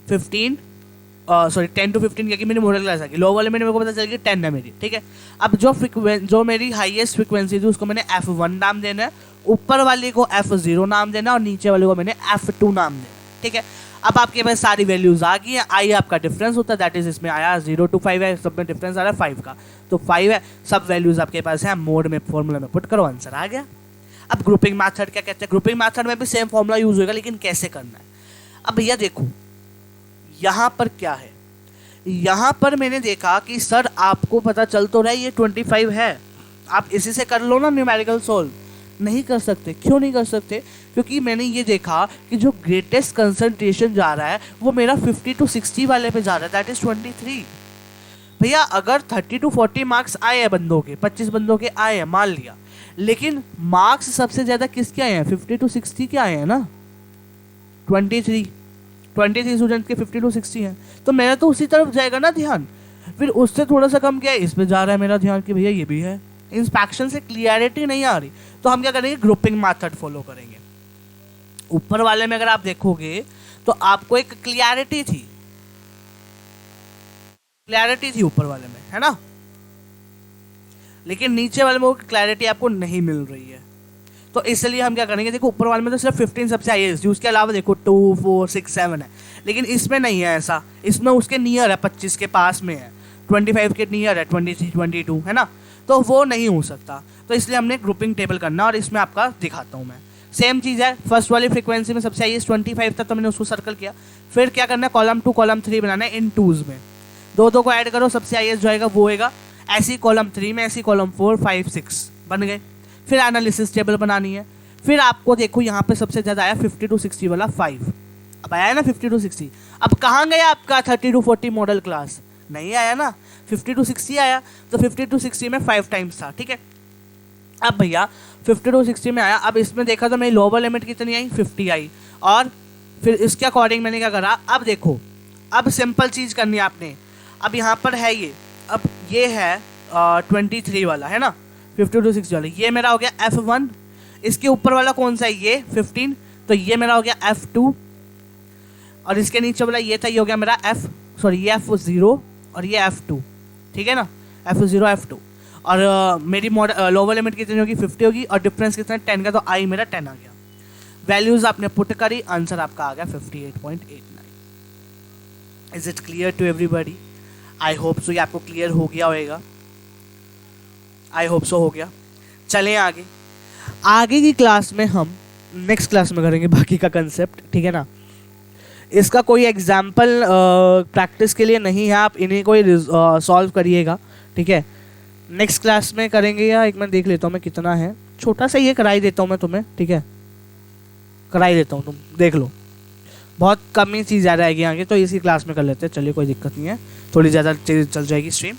15, सॉरी 10 to 15 क्या की मेरी मॉडल क्लास आ गई। लो वाले में मेरे को पता चल गया 10 है मेरी, ठीक है? अब जो मेरी हाईएस्ट फ्रिक्वेंसी थी उसको मैंने f1 नाम देना है, ऊपर वाले को f0 नाम देना और नीचे वाले को मैंने f2 नाम देना, ठीक है? अब आपके पास सारी वैल्यूज आ गई हैं। आई आपका डिफरेंस होता है, दैट इज इसमें आया 0 to 5 है, सब में डिफरेंस आ रहा है 5 का, तो 5 है, सब वैल्यूज आपके पास है। मोड में फॉर्मूला में पुट करो, आंसर आ गया। अब ग्रुपिंग मेथड क्या कहते हैं? ग्रुपिंग मेथड में भी सेम फॉर्मूला यूज होगा, लेकिन कैसे करना है? अब भैया देखो यहाँ पर क्या है, यहाँ पर मैंने देखा कि सर आपको पता चल तो रहा है ये 25 है, आप इसी से कर लो ना न्यूमेरिकल सोल्व। नहीं कर सकते। क्यों नहीं कर सकते? क्योंकि मैंने ये देखा कि जो ग्रेटेस्ट कंसंट्रेशन जा रहा है वो मेरा 50 to 60 वाले पे जा रहा है, दैट इज 23। भैया अगर 30 to 40 मार्क्स आए हैं बंदों के, 25 बंदों के आए हैं मान लिया, लेकिन मार्क्स सबसे ज़्यादा किसके आए हैं? 50 to 60 के आए हैं ना, 23 स्टूडेंट के 50 to 60 हैं, तो मेरा तो उसी तरफ जाएगा ना ध्यान। फिर उससे थोड़ा सा कम क्या है, इस पे जा रहा है मेरा ध्यान कि भैया ये भी है। इंस्पेक्शन से क्लियरिटी नहीं आ रही, तो हम क्या करेंगे? ग्रुपिंग मेथड फॉलो करेंगे। ऊपर वाले में अगर आप देखोगे तो आपको एक क्लियरिटी थी ऊपर वाले में, है ना? लेकिन नीचे वाले में वो क्लैरिटी आपको नहीं मिल रही है, तो इसलिए हम क्या करेंगे? देखो ऊपर वाले में तो सिर्फ 15 सबसे हाईएस्ट, उसके अलावा देखो 2, 4, 6, 7 है, लेकिन इसमें नहीं है ऐसा। इसमें उसके नियर है, 25 के पास में है, 25 के नियर है, 23, 22 है ना, तो वो नहीं हो सकता। तो इसलिए हमने ग्रुपिंग टेबल करना, और इसमें आपका दिखाता हूँ मैं। सेम चीज़ है, फर्स्ट वाली फ्रीक्वेंसी में सबसे हाईएस्ट 25 था, तो मैंने उसको सर्कल किया। फिर क्या करना है? कॉलम 2 कॉलम 3 बनाना है इन टूज में, दो को ऐड करो, सबसे हाईएस्ट जो आएगा वो होएगा। ऐसी कॉलम 3 में, ऐसी कॉलम 4, 5, 6 बन गए। फिर एनालिसिस टेबल बनानी है। फिर आपको देखो यहाँ पे सबसे ज़्यादा आया 50 to 60 वाला 5, अब आया ना 50 to 60। अब कहाँ गया आपका 30 to 40 मॉडल क्लास? नहीं आया ना, 50 to 60 आया, तो 50 to 60 में 5 टाइम्स था, ठीक है? अब भैया 50 to 60 में आया, अब इसमें देखा तो मेरी लोअर लिमिट कितनी आई? 50 आई, और फिर इसके अकॉर्डिंग मैंने क्या करा? अब देखो, अब सिंपल चीज़ करनी है आपने। अब यहाँ पर है ये, अब ये है 23 वाला, है ना, 50 to 60 वाला, ये मेरा हो गया F1। इसके ऊपर वाला कौन सा है? ये 15, तो ये मेरा हो गया F2, और इसके नीचे वाला ये था, ये हो गया मेरा ये F0 और ये F2, ठीक है ना, F0 F2। और मेरी लोअर लिमिट कितनी होगी? 50 होगी, और डिफरेंस कितना? 10 का, तो आई मेरा 10 आ गया। वैल्यूज आपने पुट करी, आंसर आपका आ गया 58.89। Is it clear to everybody? I hope so ये आपको क्लियर हो गया होगा, आई होप सो हो गया। चलें आगे की क्लास में हम नेक्स्ट क्लास में करेंगे बाकी का कंसेप्ट, ठीक है ना? इसका कोई एग्जाम्पल प्रैक्टिस के लिए नहीं है, आप इन्हीं को ही सॉल्व करिएगा, ठीक है? नेक्स्ट क्लास में करेंगे, या एक मैं देख लेता हूँ मैं कितना है, छोटा सा ये कराई देता हूँ मैं तुम्हें, ठीक है? कराई देता हूँ, तुम देख लो, बहुत कम ही चीज़ ज़्यादा आएगी आगे, तो इसी क्लास में कर लेते हैं। चलिए कोई दिक्कत नहीं है, थोड़ी ज़्यादा चीज़ चल जाएगी स्ट्रीम।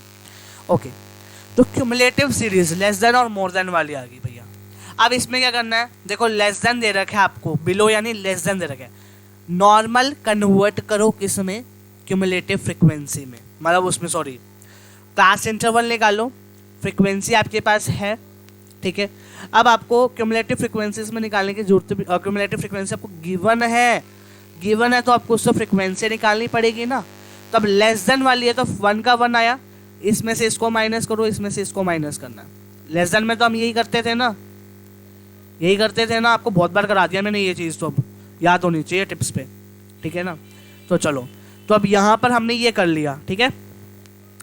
ओके, तो क्यूमुलेटिव सीरीज लेस देन और मोर देन वाली आ गई भैया। अब इसमें क्या करना है? देखो लेस देन दे रखा है आपको, बिलो यानी लेस देन दे रखा है। नॉर्मल कन्वर्ट करो किस में? क्यूमुलेटिव फ्रिक्वेंसी में। मतलब उसमें सॉरी क्लास इंटरवल निकालो, फ्रीक्वेंसी आपके पास है, ठीक है। अब आपको क्यूमुलेटिव फ्रीक्वेंसीज में निकालने की जरूरत भी, क्यूमुलेटिव फ्रीक्वेंसी आपको गिवन है तो आपको उससे फ्रीक्वेंसी निकालनी पड़ेगी ना। तो अब लेस देन वाली है तो 1 का 1 आया, इसमें से इसको माइनस करो, इसमें से इसको माइनस करना है। लेस देन में तो हम यही करते थे ना, आपको बहुत बार करा दिया मैंने ये चीज़, तो अब याद होनी चाहिए टिप्स पे, ठीक है ना। तो चलो, तो अब यहाँ पर हमने ये कर लिया, ठीक है।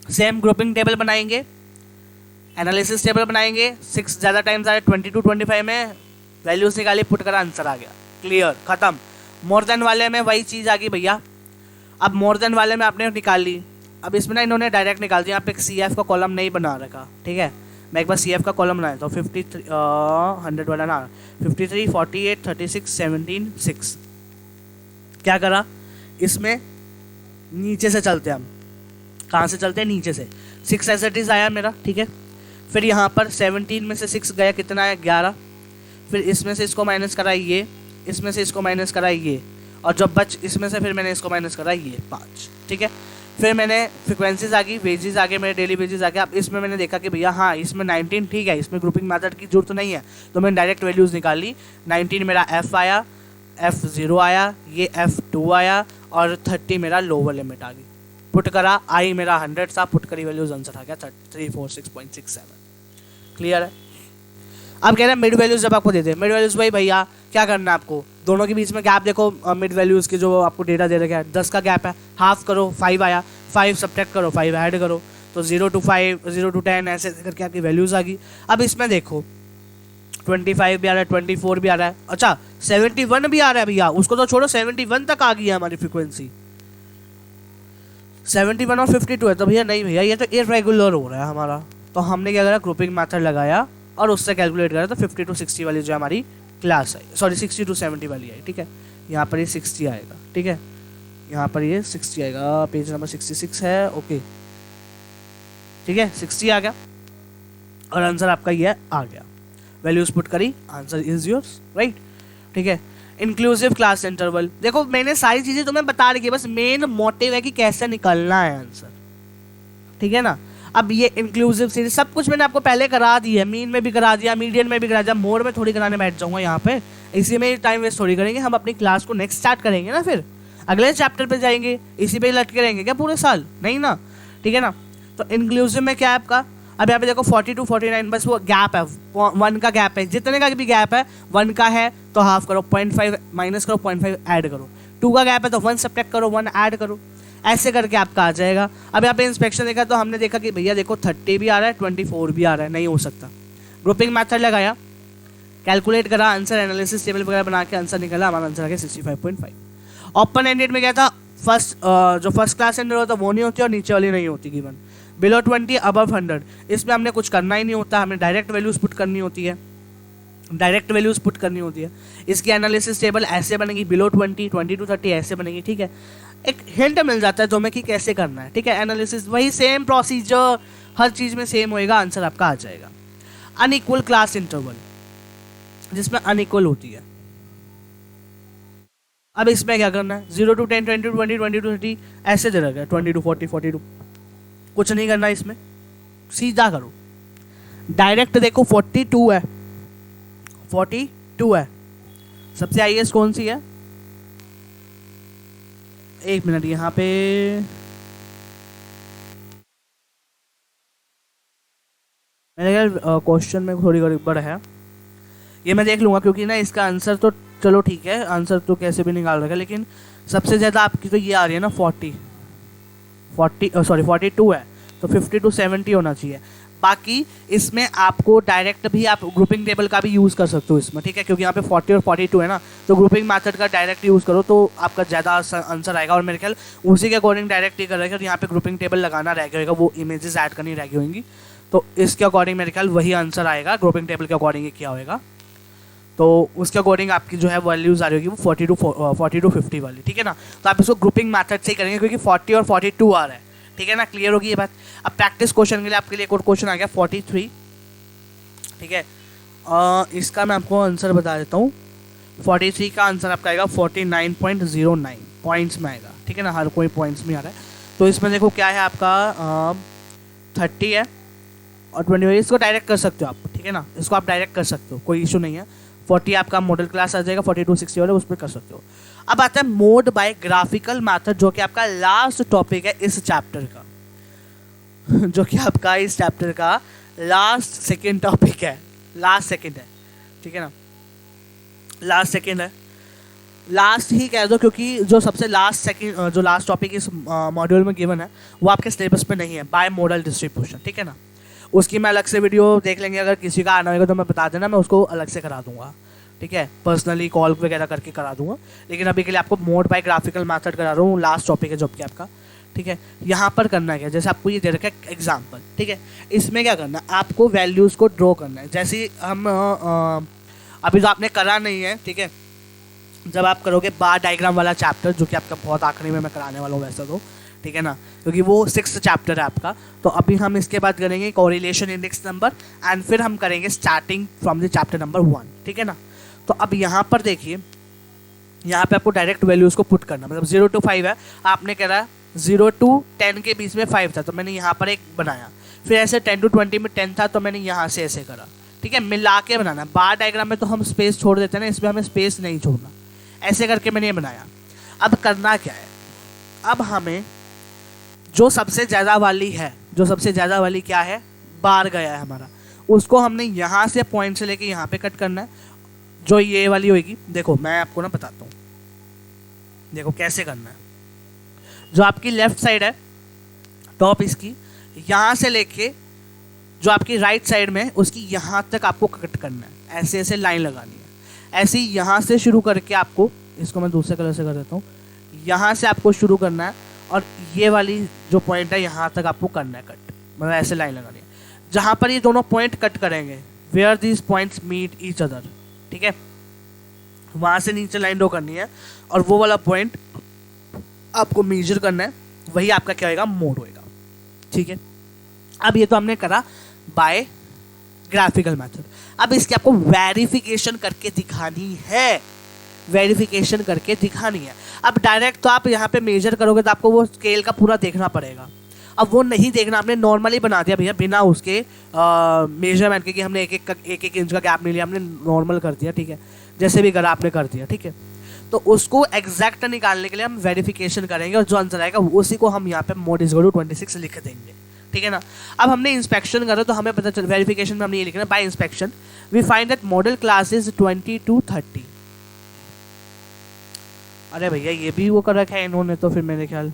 सेम ग्रुपिंग टेबल बनाएंगे, एनालिसिस टेबल बनाएंगे। 6 ज़्यादा टाइम्स आया, 22 25 में वैल्यूज़ निकाली, पुट करा, आंसर आ गया, क्लियर, ख़त्म। मोर देन वाले में वही चीज़ आ गई भैया। अब मोर देन वाले में आपने निकाल ली, अब इसमें ना इन्होंने डायरेक्ट निकाल दिया, यहाँ पे एक CF का कॉलम नहीं बना रखा, ठीक है। मैं एक बार CF का कॉलम बनाया तो 53 100 वाला ना, 53 48 36 17 6। क्या करा, इसमें नीचे से चलते हम, कहाँ से चलते हैं, नीचे से। 6 एज इट इज़ आया मेरा, ठीक है। फिर यहाँ पर 17 में से 6 गया, कितना आया, 11। फिर इसमें से इसको माइनस करा ये, इसमें से इसको माइनस करा ये, और जब बच इसमें से फिर मैंने इसको माइनस करा ये 5, ठीक है। फिर मैंने फ्रिक्वेंसीज आ गई, वेजेस आ गए, मेरे डेली वेजेस आ गए। अब इसमें मैंने देखा कि भैया हाँ इसमें 19 ठीक है, इसमें ग्रुपिंग मेथड की जरूरत नहीं है, तो मैंने डायरेक्ट वैल्यूज़ निकाली। 19 मेरा F आया, F0 आया, ये F2 आया, और 30 मेरा लोअर लिमिट आ गई। पुट करा, आई मेरा 100 था, पुट करी वैल्यूज, आंसर आ गया 346.67। क्लियर है। अब कह रहे हैं मिड वैल्यूज जब आपको दे दे, मिड वैल्यूज भाई भैया क्या करना है आपको, दोनों के बीच में गैप देखो, मिड वैल्यूज के जो आपको डेटा दे रखा है 10 का गैप है, हाफ करो, 5 आया, 5 सब्ट्रैक्ट करो, 5 ऐड करो, तो 0 to 5 0 to 10 ऐसे करके आपकी वैल्यूज आ गई। अब इसमें देखो 25 भी आ रहा है, 24 भी आ रहा है, अच्छा 71 भी आ रहा है भैया, उसको तो छोड़ो, 71 तक आ गई है हमारी फ्रिक्वेंसी, 71 और 52 है, तो भैया नहीं भैया ये तो इरेगुलर हो रहा है हमारा। तो हमने क्या करा, ग्रुपिंग मेथड लगाया और उससे कैलकुलेट करा, तो 50 to 60 वाली जो हमारी क्लास आई, सॉरी 60 to 70 वाली आई, ठीक है। यहाँ पर ये 60 आएगा, ठीक है, यहाँ पर ये 60 आएगा, पेज नंबर 66 है, ओके, ठीक है, 60 आ गया और आंसर आपका ये आ गया। वैल्यूज पुट करी, आंसर इज योर्स, राइट, ठीक है। इंक्लूसिव क्लास इंटरवल, देखो मैंने सारी चीज़ें तुम्हें बता रही है, बस मेन मोटिव है कि कैसे निकलना है आंसर, ठीक है ना। अब ये इंक्लूसिव सीरीज सब कुछ मैंने आपको पहले करा दिया है, मीन में भी करा दिया, मीडियन में भी करा दिया, मोड में थोड़ी कराने बैठ जाऊंगा यहाँ पे, इसी में टाइम वेस्ट थोड़ी करेंगे, हम अपनी क्लास को नेक्स्ट स्टार्ट करेंगे ना, फिर अगले चैप्टर पे जाएंगे, इसी पे लटके रहेंगे क्या पूरे साल, नहीं ना, ठीक है ना। तो इंक्लूसिव में क्या है आपका, अब यहाँ पे देखो 40 to 49, बस वो गैप है, 1 का गैप है, जितने का भी गैप है 1 का है तो हाफ करो, 0.5 माइनस करो, 0.5 ऐड करो, 2 का गैप है तो 1 सब्ट्रैक्ट करो, 1 ऐड करो, ऐसे करके आपका आ जाएगा। अब यहाँ पे इंस्पेक्शन देखा तो हमने देखा कि भैया देखो 30 भी आ रहा है, 24 भी आ रहा है, नहीं हो सकता। ग्रुपिंग मेथड लगाया, कैलकुलेट करा, आंसर एनालिसिस टेबल वगैरह बना के आंसर निकला, हमारा आंसर आ गया 65.5। ओपन एंडेड में क्या था, जो फर्स्ट क्लास एंडर होता है वो नहीं होती और नीचे वाली नहीं होती गिवन, बिलो 20 अबव 100, इसमें हमने कुछ करना ही नहीं होता, हमें डायरेक्ट वैल्यूज पुट करनी होती है, इसकी एनालिसिस टेबल ऐसे बनेगी, बिलो 20 20 to 30 ऐसे बनेगी, ठीक है। एक हिंट मिल जाता है तुम्हें कि कैसे करना है, ठीक है। एनालिसिस वही सेम प्रोसीजर, हर चीज में सेम होएगा, आंसर आपका आ जाएगा। अनइक्वल क्लास इंटरवल, जिसमें अनइक्वल होती है, अब इसमें क्या करना है, 0 to 10 20 to 20 20 to 30 ऐसे दे रखा है, 20 to 40 40 to, कुछ नहीं करना इसमें, सीधा करो डायरेक्ट। देखो 42 है, 42 है, सबसे हाईएस्ट कौन सी है, एक मिनट, यहाँ पे मेरे क्वेश्चन में थोड़ी गड़बड़ है, ये मैं देख लूँगा, क्योंकि ना इसका आंसर तो चलो ठीक है, आंसर तो कैसे भी निकाल रखा है, लेकिन सबसे ज़्यादा आपकी तो ये आ रही है ना 42 है, तो 50 to 70 होना चाहिए। बाकी इसमें आपको डायरेक्ट भी आप ग्रुपिंग टेबल का भी यूज़ कर सकते हो इसमें, ठीक है, क्योंकि यहाँ पे 40 और 42 है ना, तो ग्रुपिंग मेथड का डायरेक्ट यूज़ करो तो आपका ज़्यादा आंसर आएगा। और मेरे ख्याल उसी के अकॉर्डिंग डायरेक्ट ही कर रहे हैं, और यहाँ पे ग्रुपिंग टेबल लगाना रह गया होगा, वो इमेजेस ऐड करनी रह गई होंगी, तो इसके अकॉर्डिंग मेरे ख्याल वही आंसर आएगा, ग्रुपिंग टेबल के अकॉर्डिंग क्या होएगा, तो उसके अकॉर्डिंग आपकी जो है वैल्यूज़ आ रही होगी वो 40 to 50 वाली, ठीक है ना। तो आप इसको ग्रुपिंग मेथड से ही करेंगे, क्योंकि 40 और 42 आ रहा है, ठीक है ना, क्लियर होगी ये बात। अब प्रैक्टिस क्वेश्चन के लिए आपके लिए एक और क्वेश्चन आ गया 43, ठीक है। इसका मैं आपको आंसर बता देता हूँ, 43 का आंसर आपका आएगा 49.09 पॉइंट्स में आएगा, ठीक है ना, हर कोई पॉइंट्स में आ रहा है, तो इसमें देखो क्या है आपका 30 है और 25, इसको डायरेक्ट कर सकते हो आप, ठीक है ना, इसको आप डायरेक्ट कर सकते हो, कोई इशू नहीं है। 40 आपका मॉडल क्लास आ जाएगा, 42 60 वाला उस पर कर सकते हो। अब आता है मोड बाय ग्राफिकल मेथड, जो कि आपका लास्ट टॉपिक है इस चैप्टर का जो कि आपका इस चैप्टर का लास्ट सेकेंड टॉपिक है, लास्ट सेकेंड है, ठीक है ना, लास्ट सेकेंड है, लास्ट ही कह दो, क्योंकि जो सबसे लास्ट सेकेंड जो लास्ट टॉपिक इस मॉड्यूल में गिवन है वो आपके सिलेबस में नहीं है, बाय मॉडल डिस्ट्रीब्यूशन, ठीक है ना। उसकी मैं अलग से वीडियो देख लेंगे, अगर किसी का आना होगा तो मैं बता देना, मैं उसको अलग से करा दूंगा, ठीक है, पर्सनली कॉल वगैरह करके करा दूंगा। लेकिन अभी के लिए आपको मोड बाय ग्राफिकल मेथड करा रहा हूँ, लास्ट टॉपिक है जो कि आपका, ठीक है। यहाँ पर करना क्या, जैसे आपको ये दे रखा है एग्जाम्पल, ठीक है, इसमें क्या करना है, आपको वैल्यूज़ को ड्रॉ करना है। जैसे हम अभी तो आपने करा नहीं है, ठीक है, जब आप करोगे बार डायग्राम वाला चैप्टर, जो कि आपका बहुत आखिरी में मैं कराने वाला हूँ वैसे तो, ठीक है ना, क्योंकि वो 6th चैप्टर है आपका। तो अभी हम इसके बाद करेंगे कोरिलेशन इंडेक्स नंबर एंड फिर हम करेंगे starting from the chapter number 1, ठीक है ना। तो अब यहाँ पर देखिए, यहाँ पे आपको डायरेक्ट वैल्यूज़ को पुट करना, मतलब 0 to 5 है, आपने करा 0 to 10 के बीच में 5 था तो मैंने यहाँ पर एक बनाया, फिर ऐसे 10 to 20 में 10 था तो मैंने यहाँ से ऐसे करा, ठीक है, मिला के बनाना। बार डायग्राम में तो हम स्पेस छोड़ देते हैं ना, इसमें हमें स्पेस नहीं छोड़ना, ऐसे करके मैंने ये बनाया। अब करना क्या है, अब हमें जो सबसे ज़्यादा वाली है, जो सबसे ज़्यादा वाली क्या है, बार गया है हमारा, उसको हमने यहाँ से पॉइंट से लेके यहाँ पे कट करना है, जो ये वाली होगी। देखो मैं आपको ना बताता हूँ, देखो कैसे करना है। जो आपकी लेफ्ट साइड है टॉप इसकी, यहाँ से लेके जो आपकी राइट साइड में उसकी यहाँ तक आपको कट करना है, ऐसे ऐसे लाइन लगानी है। ऐसे ही यहाँ से शुरू करके आपको, इसको मैं दूसरे कलर से कर देता हूँ, यहाँ से आपको शुरू करना है और ये वाली जो पॉइंट है यहाँ तक आपको करना है कट, मतलब ऐसे लाइन लगानी है। जहाँ पर ये दोनों पॉइंट कट करेंगे, where these points meet each other, ठीक है, वहाँ से नीचे लाइन ड्रॉ करनी है और वो वाला पॉइंट आपको मेजर करना है, वही आपका क्या होगा, मोड होएगा, ठीक है। अब ये तो हमने करा बाय ग्राफिकल मेथड। अब इसकी आपको वेरिफिकेशन करके दिखानी है, वेरिफिकेशन करके दिखानी है। अब डायरेक्ट तो आप यहाँ पे मेजर करोगे तो आपको वो स्केल का पूरा देखना पड़ेगा, अब वो नहीं देखना, आपने नॉर्मली बना दिया भैया बिना उसके मेजरमेंट के, कि हमने एक एक इंच का गैप नहीं लिया, हमने नॉर्मल कर दिया, ठीक है, जैसे भी करा आपने कर दिया, ठीक है। तो उसको एग्जैक्ट निकालने के लिए हम वेरिफिकेशन करेंगे और जो आंसर आएगा उसी को हम यहाँ पे मोड इज इक्वल टू 26 लिख देंगे, ठीक है ना। अब हमने इंस्पेक्शन करा तो हमें पता चल, वेरिफिकेशन में हमने ये लिखना है, by inspection we find that modal class is 20 to 30। अरे भैया ये भी वो कर रखा है इन्होंने, तो फिर मेरे ख्याल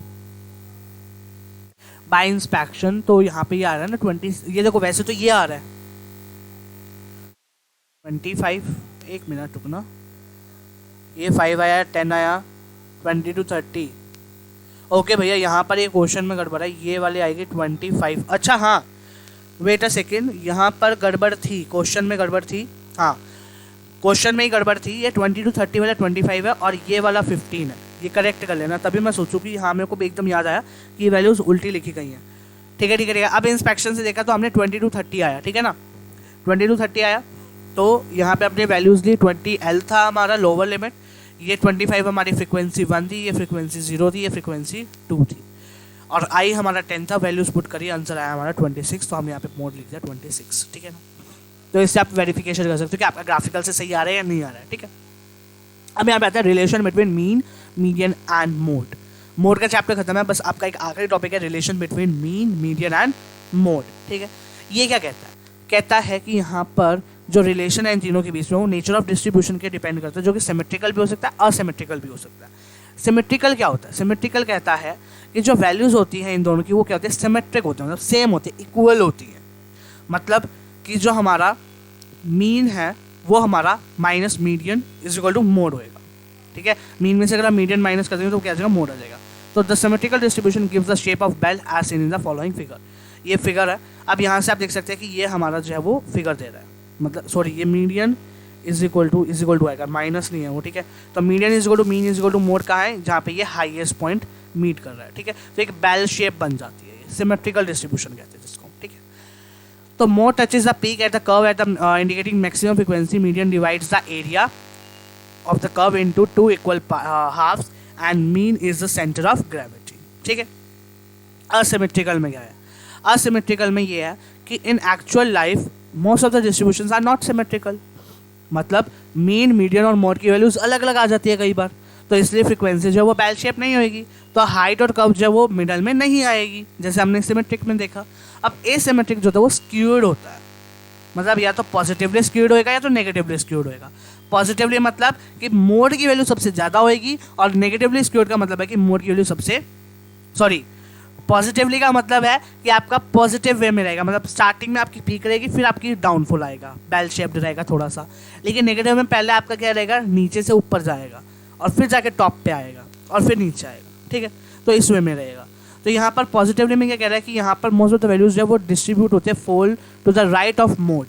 बाय इंस्पेक्शन तो यहाँ पे ये आ रहा है ना 20, ये देखो वैसे तो ये आ रहा है 25, एक मिनट रुकना, ये 5 आया, 10 आया, 20 to 30। ओके भैया यहाँ पर ये क्वेश्चन में गड़बड़ है, ये वाली आएगी 25। अच्छा हाँ, वेट अ सेकेंड, यहाँ पर गड़बड़ थी, क्वेश्चन में गड़बड़ थी, हाँ क्वेश्चन में ही गड़बड़ थी। ये 20 to 30 वाला 25 है और ये वाला 15 है, ये करेक्ट कर लेना, तभी मैं सोचूँ कि हाँ मेरे को भी एकदम याद आया कि ये वैल्यूज़ उल्टी लिखी गई हैं, ठीक है ठीक है ठीक है। अब इंस्पेक्शन से देखा तो हमने 20 to 30 आया, ठीक है ना, 20 to 30 आया, तो यहाँ पे अपने वैल्यूज़ ली, 20L था हमारा लोअर लिमिट, ये 25 हमारी फ्रिक्वेंसी 1 थी, ये फ्रिक्वेंसी 0 थी, ये फ्रिक्वेंसी 2 थी, और आई हमारा 10 था, वैल्यूज़ पुट करिए, आंसर आया हमारा 26, तो हम यहाँ पे मोड लिख दिया 26, ठीक है ना। तो इससे आप वेरिफिकेशन कर सकते हो कि आपका ग्राफिकल से सही आ रहा है या नहीं आ रहा है, ठीक है। अब यहाँ पे आता है relation between mean, median and mode. Mode का चैप्टर खत्म है, बस आपका एक आखिरी टॉपिक है relation between mean, median and mode, ठीक है। ये क्या कहता है, कहता है कि यहाँ पर जो रिलेशन है इन तीनों के बीच में वो नेचर ऑफ डिस्ट्रीब्यूशन के डिपेंड करता है, जो कि सिमेट्रिकल भी हो सकता है, असिमेट्रिकल भी हो सकता है। सिमेट्रिकल क्या होता है, सिमेट्रिकल कहता है कि जो वैल्यूज़ होती हैं इन दोनों की वो क्या होती है, सिमेट्रिक होती है, मतलब सेम होती है, इक्वल होती है। मतलब कि जो हमारा मीन है वो हमारा minus median is equal to mode होएगा, ठीक है। मीन में से अगर आप मीडियन माइनस कर देंगे तो क्या आ जाएगा, मोड आ जाएगा। तो the symmetrical distribution gives the shape of bell as seen in the following figure. ये फिगर है, अब यहाँ से आप देख सकते हैं कि ये हमारा जो है वो फिगर दे रहा है, मतलब सॉरी ये मीडियन इज इक्वल टू आएगा, माइनस नहीं है वो, ठीक है। तो median is equal to mean is equal to mode कहाँ है, जहाँ पे ये हाईएस्ट पॉइंट मीट कर रहा है, ठीक है। तो एक बेल शेप बन जाती है, ये सिमेट्रिकल डिस्ट्रीब्यूशन कहते हैं जिसको, ठीक है। तो mode touches the peak at the curve at the indicating maximum frequency, median divides the area of the curve into 2 equal halves and mean is the centre of gravity, ठीक है। Asymmetrical में क्या है? असिमेट्रिकल में ये है कि in actual life most of the distributions are not symmetrical, मतलब मीन, मीडियन और मोड की वैल्यूज अलग अलग आ जाती है कई बार, तो इसलिए फ्रीक्वेंसी जो है वो बेल शेप नहीं होगी, तो हाइट और कर्व जो है वो मिडल में नहीं आएगी, जैसे हमने सिमेट्रिक में देखा। अब एसिमेट्रिक जो था वो स्क्यूड होता है, मतलब या तो पॉजिटिवली स्क्यूड होएगा या तो नेगेटिवली स्क्यूड होएगा। पॉजिटिवली मतलब कि मोड की वैल्यू सबसे ज़्यादा होएगी, और नेगेटिवली स्क्यूड का मतलब है कि मोड की वैल्यू सबसे, सॉरी, पॉजिटिवली का मतलब है कि आपका पॉजिटिव वे में रहेगा, मतलब स्टार्टिंग में आपकी पीक रहेगी, फिर आपकी डाउनफॉल आएगा, बेल शेप्ड रहेगा थोड़ा सा। लेकिन नेगेटिव में पहले आपका क्या रहेगा, नीचे से ऊपर जाएगा और फिर जाके टॉप पे आएगा और फिर नीचे आएगा, ठीक है, तो इस वे में रहेगा। तो यहाँ पर पॉजिटिवली में क्या कह रहा है कि यहाँ पर मोस्ट ऑफ द वैल्यूज जो है वो डिस्ट्रीब्यूट होते हैं fall to the right of mode,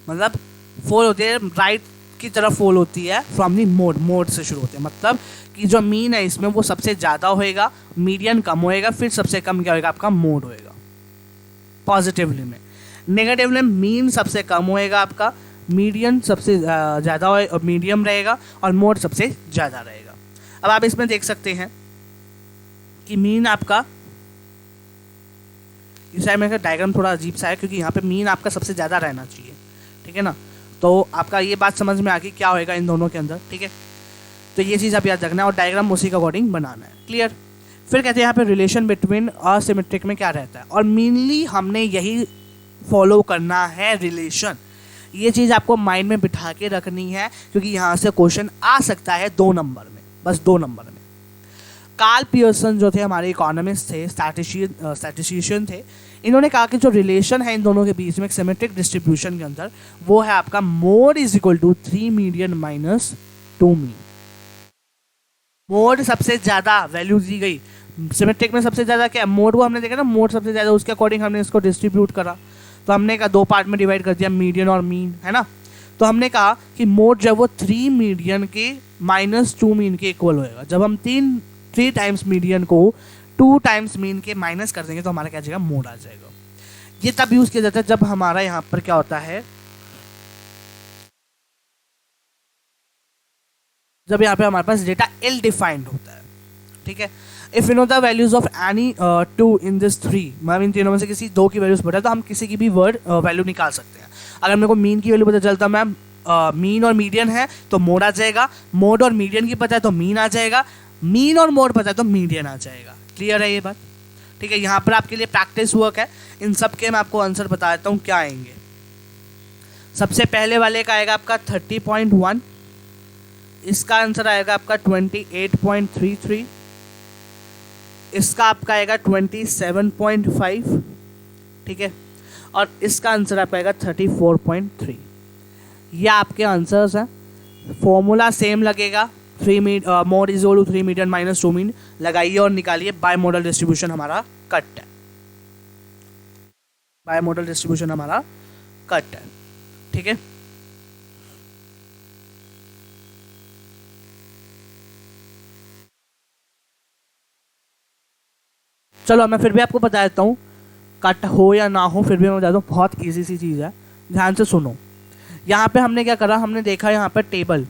मतलब फॉल होती है राइट की तरफ, फॉल होती है फ्रॉम दी मोड, मोड से शुरू होते हैं, मतलब कि जो मीन है इसमें वो सबसे ज़्यादा होएगा, मीडियन कम होएगा, फिर सबसे कम क्या होएगा, आपका मोड होएगा पॉजिटिवली में। नेगेटिवली मीन सबसे कम होएगा आपका, मीडियन सबसे ज़्यादा होएगा, मीडियम रहेगा, और मोड सबसे ज़्यादा रहेगा। अब आप इसमें देख सकते हैं कि मीन आपका, इस टाइम में डायग्राम थोड़ा अजीब सा है क्योंकि यहाँ पे मीन आपका सबसे ज़्यादा रहना चाहिए, ठीक है ना, तो आपका ये बात समझ में आ गई क्या होएगा इन दोनों के अंदर, ठीक है। तो ये चीज़ आप याद रखना है और डायग्राम उसी के अकॉर्डिंग बनाना है, क्लियर। फिर कहते हैं यहाँ पे रिलेशन बिटवीन असिमेट्रिक में क्या रहता है, और मेनली हमने यही फॉलो करना है, रिलेशन। ये चीज़ आपको माइंड में बिठा के रखनी है क्योंकि यहाँ से क्वेश्चन आ सकता है 2 नंबर में, बस 2 नंबर में। कार्ल पियर्सन जो थे हमारे इकोनॉमिस्ट थे, स्टैटिस्टिशियन थे, इन्होंने कहा कि जो रिलेशन है इन दोनों के बीच में एक सिमेट्रिक डिस्ट्रीब्यूशन के अंदर, वो है आपका mode is equal to 3 median minus 2 mean. Mode सबसे ज़्यादा वैल्यू दी गई, सिमेट्रिक में सबसे ज़्यादा क्या, मोड, वो हमने देखा ना, मोड सबसे ज़्यादा, उसके अकॉर्डिंग हमने इसको डिस्ट्रीब्यूट करा, तो हमने कहा 2 पार्ट में डिवाइड कर दिया, मीडियन और मीन, है ना। तो हमने कहा कि मोड जो है वो 3 मीडियन के माइनस 2 मीन के इक्वल होएगा। जब हम 3 टाइम्स मीडियन को 2 टाइम्स मीन के माइनस कर देंगे तो हमारा क्या जाएगा, मोड आ जाएगा। ये तब यूज़ किया जाता है जब हमारा यहाँ पर क्या होता है, जब यहाँ पे हमारे पास डेटा इल डिफाइंड होता है, ठीक है। If you know the values of any 2 in this 3, मतलब इन तीनों में से किसी 2 की वैल्यूज पता है तो हम किसी की भी वर्ड वैल्यू निकाल सकते हैं। अगर मेरे को मीन की वैल्यू पता चलता मैम मीन और मीडियन है तो मोड आ जाएगा, मोड और मीडियन की पता है तो मीन आ जाएगा, मीन और मोड पता है तो मीडियन आ जाएगा। क्लियर है ये बात, ठीक है। यहाँ पर आपके लिए प्रैक्टिस वर्क है, इन सब के मैं आपको आंसर बता देता हूँ क्या आएंगे। सबसे पहले वाले का आएगा आपका 30.1, इसका आंसर आएगा आपका 28.33, इसका आपका आएगा 27.5, ठीक है, और इसका आंसर आपका आएगा 34.3। ये आपके आंसर्स हैं। फॉर्मूला सेम लगेगा, mode is equal to 3 median minus 2 mean लगाइए और निकालिए। बाय मॉडल डिस्ट्रीब्यूशन हमारा कट है, बाय मॉडल डिस्ट्रीब्यूशन हमारा कट है, ठीक है। चलो मैं फिर भी आपको बता देता हूँ, कट हो या ना हो फिर भी मैं बता दूँ, बहुत ईजी सी चीज़ है, ध्यान से सुनो। यहाँ पे हमने क्या करा, हमने देखा यहाँ पर टेबल,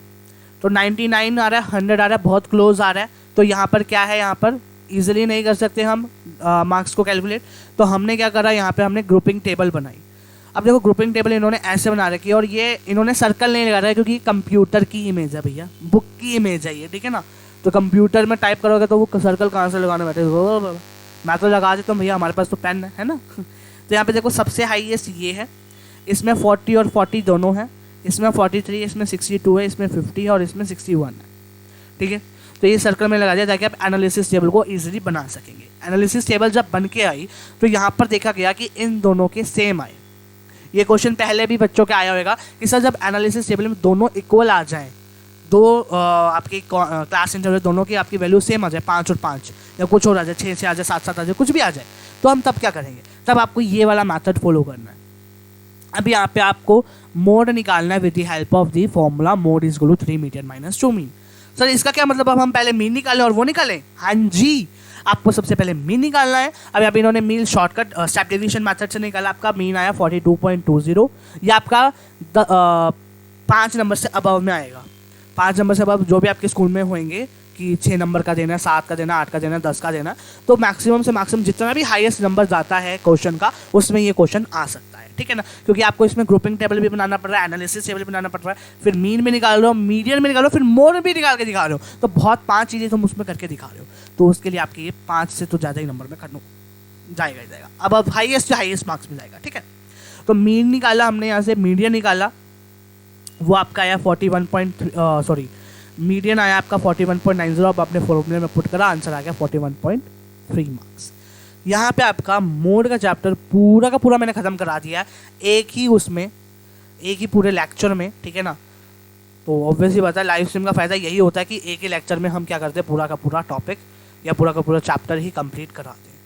तो 99 आ रहा है, 100 आ रहा है, बहुत क्लोज आ रहा है, तो यहाँ पर क्या है, यहाँ पर इजीली नहीं कर सकते हम मार्क्स को कैलकुलेट, तो हमने क्या करा, यहाँ पे हमने ग्रुपिंग टेबल बनाई। अब देखो ग्रुपिंग टेबल इन्होंने ऐसे बना रखी है और ये इन्होंने सर्कल नहीं लगा रहा है क्योंकि कंप्यूटर की इमेज है भैया, बुक की इमेज है ये, ठीक है ना। तो कंप्यूटर में टाइप करोगे तो वो सर्कल कहाँ से लगाने बैठे, मैं तो लगा देता हूँ भैया, हमारे पास तो पेन है ना। तो यहाँ पे देखो सबसे हाईएस्ट ये है, इसमें 40 और 40 दोनों हैं, इसमें 43, इसमें 62 है, इसमें 50 है और इसमें 61 है, ठीक है। तो ये सर्कल में लगा दिया ताकि आप एनालिसिस टेबल को इजीली बना सकेंगे। एनालिसिस टेबल जब बन के आई तो यहाँ पर देखा गया कि इन दोनों के सेम आए। ये क्वेश्चन पहले भी बच्चों के आया होगा कि सर जब एनालिसिस टेबल में दोनों इक्वल आ जाएँ, दो आपकी क्लास इंटरवल दोनों की आपकी वैल्यू सेम आ जाए, 5 और 5 या कुछ और आ जाए, 6 से आ जाए, 7 आ जाए, कुछ भी आ जाए, तो हम तब क्या करेंगे, तब आपको ये वाला मेथड फॉलो करना है। अब यहाँ पे आपको मोड निकालना है with the help of the formula mode is equal to 3 median minus 2 mean. Sir इसका क्या मतलब, अब हम पहले मीन निकालें और वो निकालें? हाँ जी, आपको सबसे पहले मीन निकालना है। अब यहाँ पे इन्होंने mean shortcut step division method से निकाला, आपका मीन आया 42.20, ये आपका 5 नंबर से अबव में आएगा। 5 नंबर से अबव जो भी आपके स्कूल में होंगे कि 6 नंबर का देना है, 7 का देना है, 8 का देना है, 10 का देना है। तो मैक्सिमम से मैक्सिमम जितना भी हाईएस्ट नंबर जाता है क्वेश्चन का, उसमें ये क्वेश्चन आ सकता है, ठीक है ना। क्योंकि आपको इसमें ग्रुपिंग टेबल भी बनाना पड़ रहा है, एनालिसिस टेबल भी बनाना पड़ रहा है, फिर मीन भी निकाल रहे हो, मीडियन भी निकाल रहे हो, फिर मोड भी निकाल के दिखा रहे हो। तो बहुत 5 चीज़ें तुम उसमें करके दिखा रहे हो, तो उसके लिए आपके ये 5 से तो ज़्यादा ही नंबर में करना जाएगा ही जाएगा। अब हाईएस्ट से हाईएस्ट मार्क्स में जाएगा, ठीक है। तो मीन निकाला हमने यहाँ से, मीडियन निकाला, वो आपका आया 41 मीडियन आया आपका 41.90। अब आपने फॉर्मूले में पुट करा, आंसर आ गया 41.3 मार्क्स। यहाँ पे आपका मोड का चैप्टर पूरा का पूरा मैंने ख़त्म करा दिया है एक ही पूरे लेक्चर में, ठीक है ना। तो ऑब्वियसली बात है, लाइव स्ट्रीम का फ़ायदा यही होता है कि एक ही लेक्चर में हम क्या करते हैं, पूरा का पूरा टॉपिक या पूरा का पूरा चैप्टर ही कंप्लीट कराते हैं,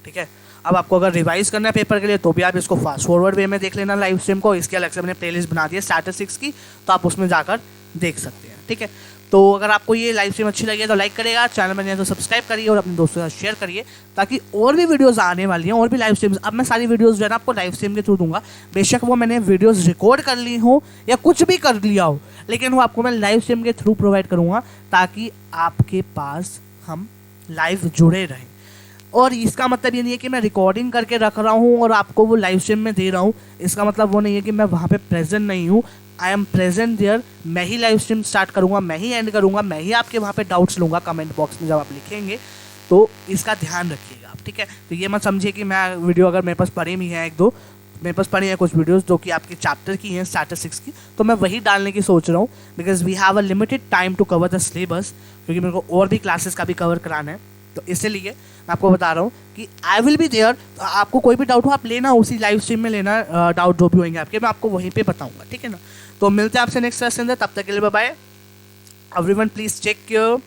ठीक है। अब आपको अगर रिवाइज करना है पेपर के लिए तो भी आप इसको फास्ट फॉरवर्ड वे में देख लेना लाइव स्ट्रीम को। इसके अलग से मैंने प्लेलिस्ट बना दी है स्टैटिस्टिक्स की, तो आप उसमें जाकर देख सकते हैं, ठीक है। तो अगर आपको ये लाइव स्ट्रीम अच्छी लगी है तो लाइक करिएगा, चैनल में नहीं है तो सब्सक्राइब करिए और अपने दोस्तों के साथ शेयर करिए, ताकि और भी वीडियोस आने वाली हैं, और भी लाइव स्ट्रीम्स। अब मैं सारी वीडियोस जो है ना आपको लाइव स्ट्रीम के थ्रू दूंगा, बेशक वो मैंने वीडियोस रिकॉर्ड कर ली हो या कुछ भी कर लिया हो, लेकिन वो आपको मैं लाइव स्ट्रीम के थ्रू प्रोवाइड करूँगा, ताकि आपके पास हम लाइव जुड़े रहें। और इसका मतलब ये नहीं है कि मैं रिकॉर्डिंग करके रख रहा हूँ और आपको वो लाइव स्ट्रीम में दे रहा हूँ, इसका मतलब वो नहीं है कि मैं वहाँ पे प्रेजेंट नहीं हूँ। I am present there. मैं ही लाइव स्ट्रीम स्टार्ट करूँगा, मैं ही एंड करूँगा, मैं ही आपके वहाँ पे डाउट्स लूँगा कमेंट बॉक्स में जब आप लिखेंगे, तो इसका ध्यान रखिएगा आप, ठीक है। तो ये मत समझिए कि मैं वीडियो, अगर मेरे पास पढ़ी भी है एक दो, मेरे पास पढ़ी है कुछ वीडियोस जो कि आपके चैप्टर की हैं स्टैटिस्टिक्स की, तो मैं वही डालने की सोच रहा हूँ, because we have a limited time to cover the syllabus, क्योंकि मेरे को और भी क्लासेस का भी कवर कराना है। तो इसलिए मैं आपको बता रहा हूँ कि आई विल बी देयर। आपको कोई भी डाउट हो आप लेना, उसी लाइव स्ट्रीम में लेना, डाउट जो भी होंगे आपके, मैं आपको वहीं पे बताऊंगा, ठीक है ना। तो मिलते हैं आपसे नेक्स्ट सेशन में, तब तक के लिए bye bye everyone. Please check your